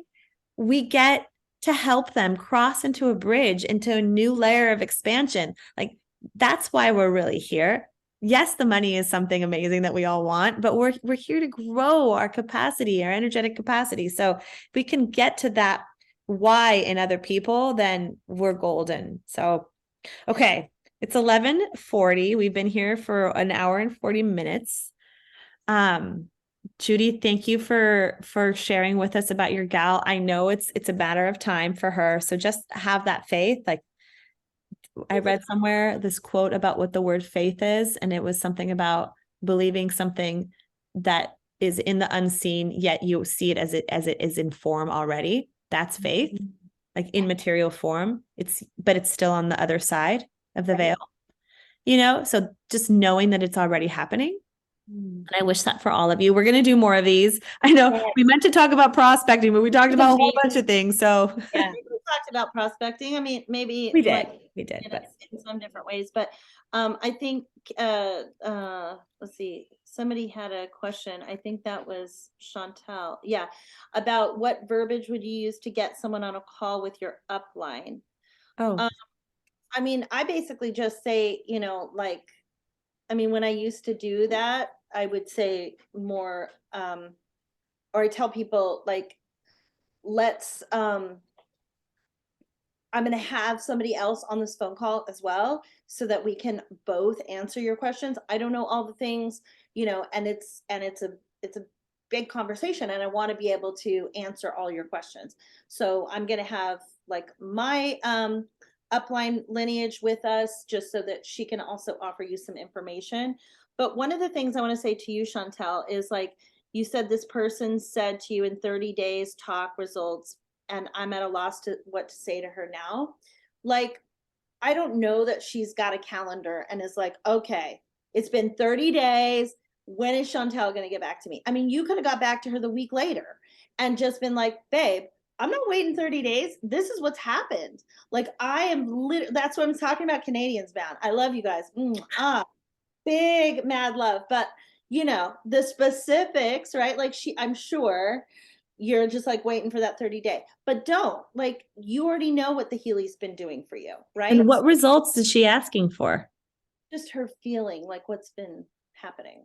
we get to help them cross into a bridge, into a new layer of expansion. Like, that's why we're really here. Yes, the money is something amazing that we all want, but we're here to grow our capacity, our energetic capacity. So if we can get to that why in other people, then we're golden. So, okay, it's 11:40. We've been here for an hour and 40 minutes. Judy, thank you for sharing with us about your gal. I know it's a matter of time for her. So just have that faith. Like, I read somewhere this quote about what the word faith is, and it was something about believing something that is in the unseen, yet you see it as it is in form already. That's faith, like in material form. But it's still on the other side of the veil, you know? So just knowing that it's already happening. And I wish that for all of you. We're going to do more of these. I know we meant to talk about prospecting, but we talked about a whole bunch of things. So Yeah, we talked about prospecting. I mean, maybe we did, like but in some different ways. But I think let's see. Somebody had a question. I think that was Chantel. Yeah, about what verbiage would you use to get someone on a call with your upline? oh, I mean, I basically just say, like, I mean, when I used to do that, I would say more, or I tell people like, let's, I'm going to have somebody else on this phone call as well, so that we can both answer your questions. I don't know all the things, and it's a big conversation, and I want to be able to answer all your questions. So I'm going to have like my upline lineage with us, just so that she can also offer you some information. But one of the things I want to say to you, Chantel, is like, you said this person said to you in 30 days, talk results, and I'm at a loss to what to say to her now. Like, I don't know that she's got a calendar and is like, okay, it's been 30 days. When is Chantel going to get back to me? I mean, you could have got back to her the week later and just been like, babe, I'm not waiting 30 days. This is what's happened. Like, I am that's what I'm talking about. Canadians bound. I love you guys. Big mad love. But the specifics, right? Like, I'm sure you're just like waiting for that 30-day, but don't, like, you already know what the Healy's been doing for you, right? and what results is she asking for? Just her feeling, like, what's been happening.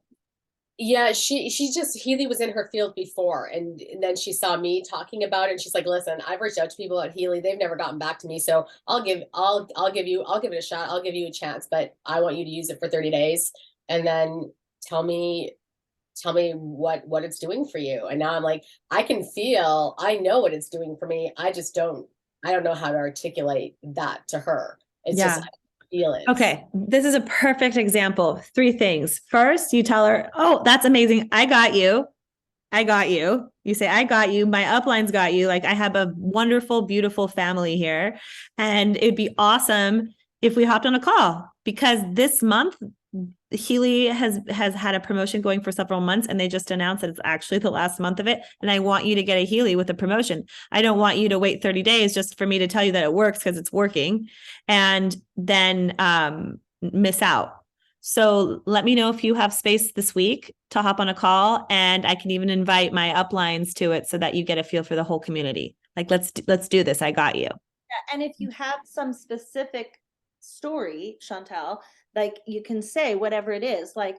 Yeah, she just Healy was in her field before, and then she saw me talking about it, and she's like, listen, I've reached out to people at Healy, they've never gotten back to me, so I'll give it a shot, I'll give you a chance, but I want you to use it for 30 days and then tell me what it's doing for you. And now I'm like, I know what it's doing for me, I don't know how to articulate that to her. It's just, I feel it. Okay, this is a perfect example. 3 things. First, you tell her, oh, that's amazing. I got you. You say, I got you. My upline's got you. Like, I have a wonderful, beautiful family here. And it'd be awesome if we hopped on a call, because this month Healy has had a promotion going for several months, and they just announced that it's actually the last month of it. And I want you to get a Healy with a promotion. I don't want you to wait 30 days just for me to tell you that it works, because it's working, and then miss out. So let me know if you have space this week to hop on a call, and I can even invite my uplines to it so that you get a feel for the whole community. Like, let's do this. I got you. Yeah, and if you have some specific story, Chantel, like, you can say whatever it is, like,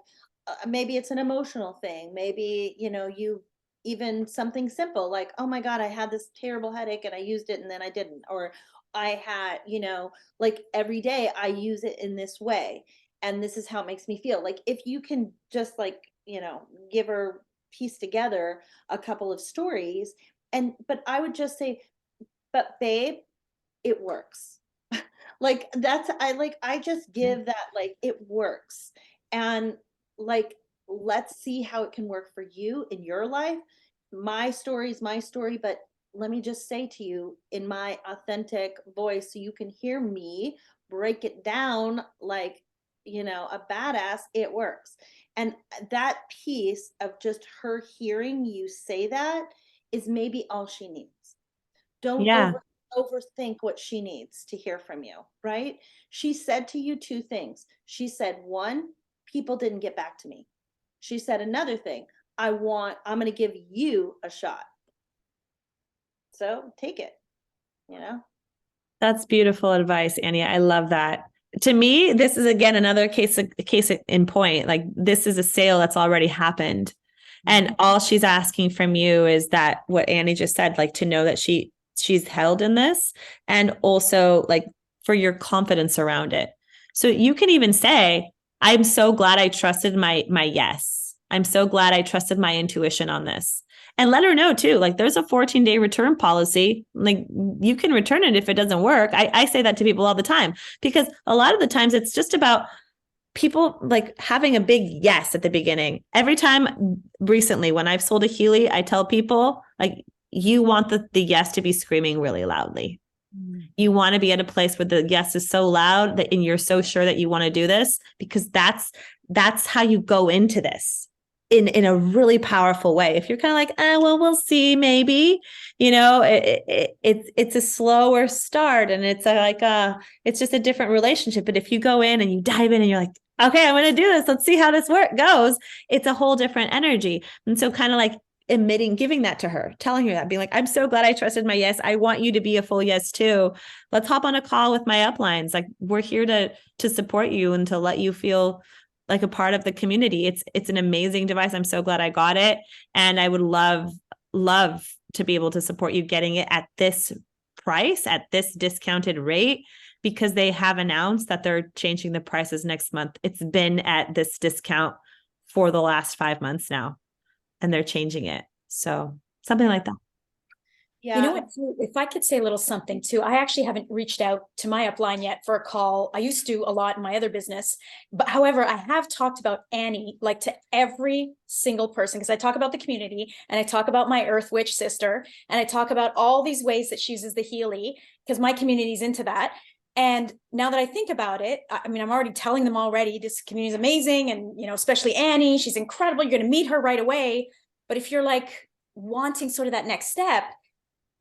maybe it's an emotional thing, maybe you even something simple like, oh my God, I had this terrible headache and I used it and then I didn't, or I had like, every day I use it in this way and this is how it makes me feel. Like, if you can just like give her, piece together a couple of stories, but I would just say, but babe, it works. Like that's, I just give that, like, it works. And like, let's see how it can work for you in your life. My story is my story, but let me just say to you in my authentic voice, so you can hear me break it down like, a badass, it works. And that piece of just her hearing you say that is maybe all she needs. Don't Yeah. overthink what she needs to hear from you, right? She said to you two things. She said, one, people didn't get back to me. She said another thing, I'm going to give you a shot. So take it, you know? That's beautiful advice, Annie. I love that. To me, this is again another case in point. Like this is a sale that's already happened. And all she's asking from you is that what Annie just said, like to know that she's held in this, and also like for your confidence around it. So you can even say, I'm so glad I trusted my yes. I'm so glad I trusted my intuition on this. And let her know too, like there's a 14-day return policy. Like you can return it if it doesn't work. I say that to people all the time, because a lot of the times it's just about people like having a big yes at the beginning. Every time recently when I've sold a Healy, I tell people like, you want the yes to be screaming really loudly. You want to be at a place where the yes is so loud that, and you're so sure that you want to do this, because that's how you go into this in a really powerful way. If you're kind of like, well, we'll see, maybe, it's a slower start, and it's just a different relationship. But if you go in and you dive in and you're like, okay, I'm going to do this. Let's see how this goes. It's a whole different energy. And so kind of like giving that to her, telling her that, being like, I'm so glad I trusted my yes. I want you to be a full yes too. Let's hop on a call with my uplines. Like we're here to support you and to let you feel like a part of the community. It's an amazing device. I'm so glad I got it. And I would love to be able to support you getting it at this price, at this discounted rate, because they have announced that they're changing the prices next month. It's been at this discount for the last 5 months now, and they're changing it. So something like that. Yeah. You know what, if I could say a little something too, I actually haven't reached out to my upline yet for a call. I used to a lot in my other business, but however, I have talked about Annie, like to every single person, because I talk about the community and I talk about my Earth Witch sister, and I talk about all these ways that she uses the Healy, because my community's into that. And now that I think about it, I mean, I'm already telling them already, this community is amazing. And, especially Annie, she's incredible. You're going to meet her right away. But if you're like wanting sort of that next step,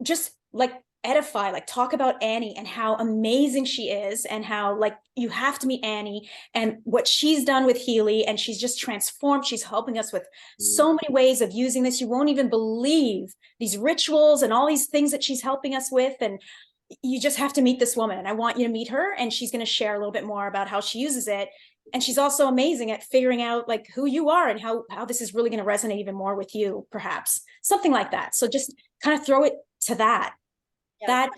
just like edify, like talk about Annie and how amazing she is, and how like you have to meet Annie and what she's done with Healy, and she's just transformed. She's helping us with so many ways of using this. You won't even believe these rituals and all these things that she's helping us with. And you just have to meet this woman, and I want you to meet her, and she's going to share a little bit more about how she uses it. And she's also amazing at figuring out like who you are and how this is really going to resonate even more with you, perhaps something like that. So just kind of throw it to that. Yeah. That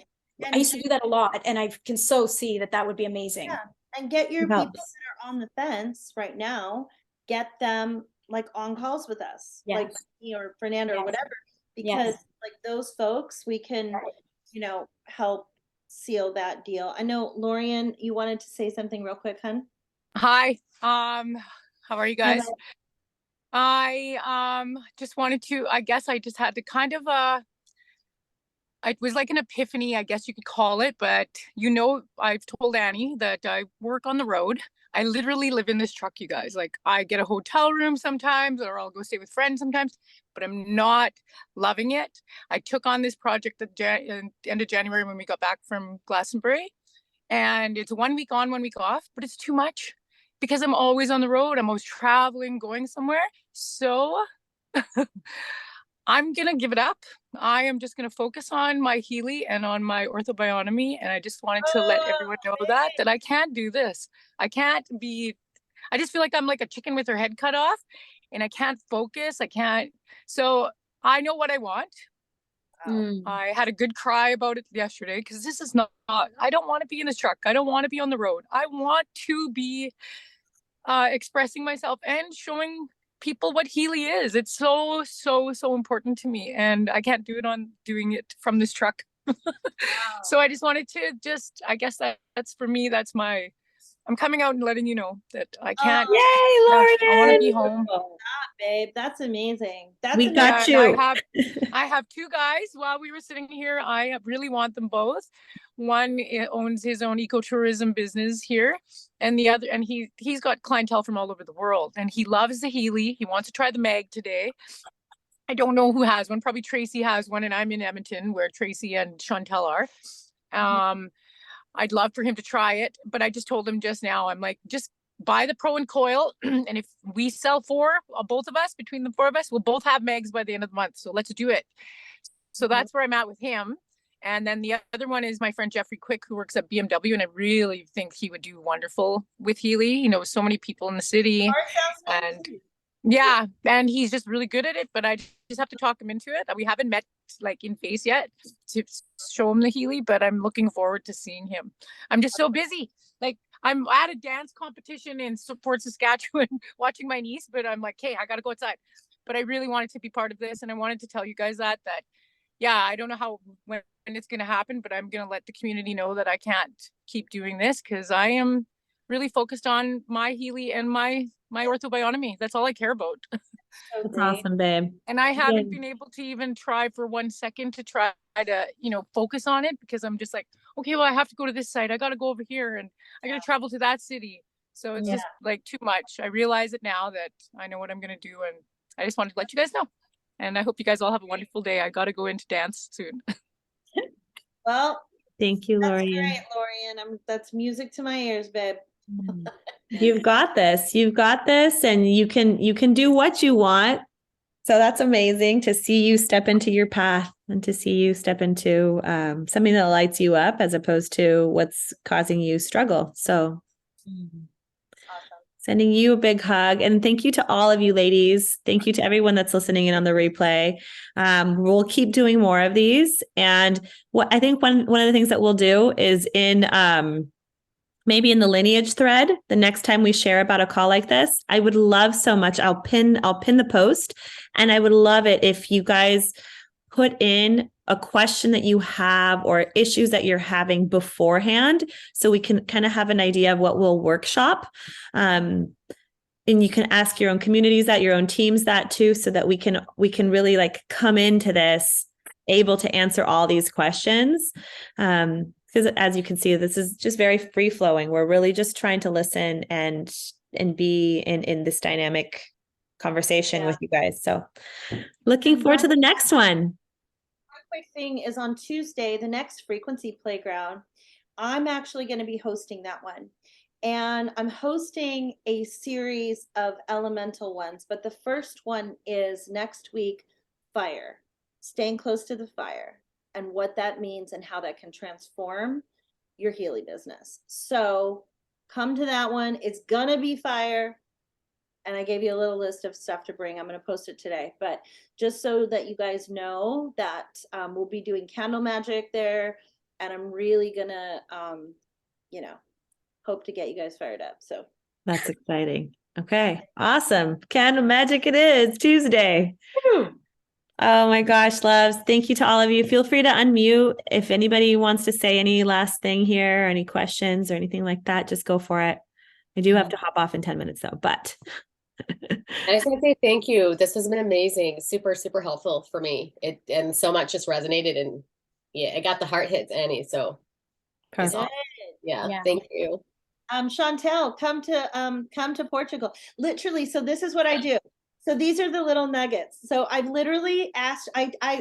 And I used to do that a lot, and I can so see that would be amazing. Yeah. And get your Helps. people that are on the fence right now, get them like on calls with us, Yes. like me or Fernanda or Yes. whatever, Yes. because like those folks, we can, help seal that deal. I know, Lorian, you wanted to say something real quick, hun? Hi. How are you guys? Hello. I just wanted to, I guess I just had to kind of it was like an epiphany, I guess you could call it, but I've told Annie that I work on the road. I literally live in this truck, you guys. Like I get a hotel room sometimes, or I'll go stay with friends sometimes, but I'm not loving it. I took on this project at end of January when we got back from Glastonbury, and it's 1 week on, 1 week off, but it's too much because I'm always on the road. I'm always traveling, going somewhere. So I'm going to give it up. I am just going to focus on my Healy and on my orthobionomy. And I just wanted to let everyone know that I can't do this. I just feel like I'm like a chicken with her head cut off, and I can't focus. I can't. So I know what I want. I had a good cry about it yesterday, because this is not, I don't want to be in this truck. I don't want to be on the road. I want to be expressing myself and showing people what Healy is. It's so important to me, and I can't do it doing it from this truck. So I just wanted to I guess that's for me, I'm coming out and letting you know that I can't. Yay, I want to Lorian. be home. Babe, that's amazing. That's We amazing. got And you. I have two guys while we were sitting here. I really want them both. One owns his own ecotourism business here, and the other, and he's got clientele from all over the world, and he loves the Healy. He wants to try the Mag today. I don't know who has one. Probably Tracy has one, and I'm in Edmonton where Tracy and Chantel are. I'd love for him to try it, but I just told him just now, I'm like, just buy the Pro and Coil, and if we sell four, both of us, between the four of us, we'll both have Megs by the end of the month. So let's do it. So that's where I'm at with him. And then the other one is my friend Jeffrey Quick, who works at BMW, and I really think he would do wonderful with Healy. He knows so many people in the city, and yeah, and he's just really good at it. But I just have to talk him into it. We haven't met like in face yet to show him the Healy, but I'm looking forward to seeing him. I'm just so busy. Like, I'm at a dance competition in Fort Saskatchewan watching my niece, but I'm like, hey, I gotta go outside. But I really wanted to be part of this, and I wanted to tell you guys that yeah, I don't know when it's gonna happen, but I'm gonna let the community know that I can't keep doing this because I am really focused on my Healy and my orthobiotomy. That's all I care about. That's awesome, babe. And I haven't been able to even try for 1 second to try to, focus on it because I'm just like, okay, well, I have to go to this site. I got to go over here and I got to travel to that city. So it's just like too much. I realize it now that I know what I'm going to do. And I just wanted to let you guys know. And I hope you guys all have a wonderful day. I got to go into dance soon. Well, thank you, that's Lorian. great, Lorian. That's music to my ears, babe. You've got this. You've got this, and you can do what you want. So that's amazing to see you step into your path and to see you step into something that lights you up as opposed to what's causing you struggle. So sending you a big hug, and thank you to all of you ladies. Thank you to everyone that's listening in on the replay. We'll keep doing more of these. And what I think one of the things that we'll do is maybe in the lineage thread, the next time we share about a call like this, I would love so much. I'll pin the post, and I would love it if you guys put in a question that you have or issues that you're having beforehand, so we can kind of have an idea of what we'll workshop. And you can ask your own communities that, your own teams that too, so that we can really like come into this able to answer all these questions. Because as you can see, this is just very free flowing. We're really just trying to listen and be in this dynamic conversation with you guys. So looking forward to the next one. Quick thing is on Tuesday, the next frequency playground, I'm actually going to be hosting that one. And I'm hosting a series of elemental ones, but the first one is next week, fire, staying close to the fire, and what that means and how that can transform your Healy business. So come to that one. It's going to be fire. And I gave you a little list of stuff to bring. I'm going to post it today, but just so that you guys know that we'll be doing candle magic there, and I'm really going to, hope to get you guys fired up. So that's exciting. Okay. Awesome. Candle magic it is Tuesday. Woo. Oh my gosh, loves. Thank you to all of you. Feel free to unmute. If anybody wants to say any last thing here, or any questions or anything like that, just go for it. I do have to hop off in 10 minutes though, but I just want to say thank you. This has been amazing. Super, super helpful for me. And so much just resonated, and yeah, I got the heart hits, Annie. So perfect. yeah, thank you. Chantel, come to Portugal. Literally, so this is what I do. So these are the little nuggets. So I've literally asked,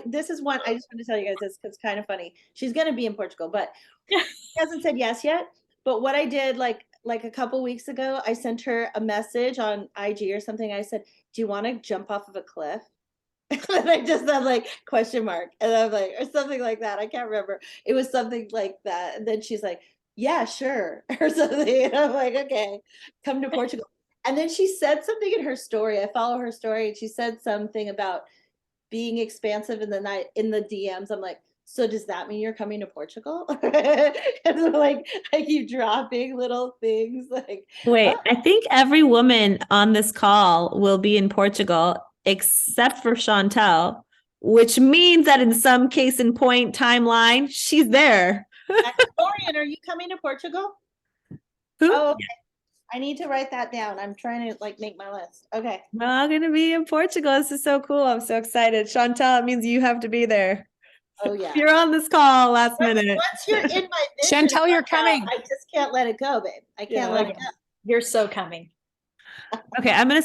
this is one, I just want to tell you guys this because it's kind of funny. She's going to be in Portugal, but she hasn't said yes yet. But what I did like a couple weeks ago, I sent her a message on IG or something. I said, do you want to jump off of a cliff? And I just said like question mark. And I'm like, or something like that. I can't remember. It was something like that. And then she's like, yeah, sure. Or something. And I'm like, okay, come to Portugal. And then she said something in her story. I follow her story. And she said something about being expansive in the night in the DMs. I'm like, so does that mean you're coming to Portugal? And so like I keep dropping little things like, wait, I think every woman on this call will be in Portugal except for Chantel, which means that in some case in point timeline, she's there. Dorian, are you coming to Portugal? Who? Oh, okay. I need to write that down. I'm trying to like make my list. Okay. We're all going to be in Portugal. This is so cool. I'm so excited. Chantal, it means you have to be there. Oh yeah. You're on this call last minute. Once you're in my vision, Chantel, you're Chantal, coming. I just can't let it go, babe. I can't let it go. You're so coming. Okay, I'm going to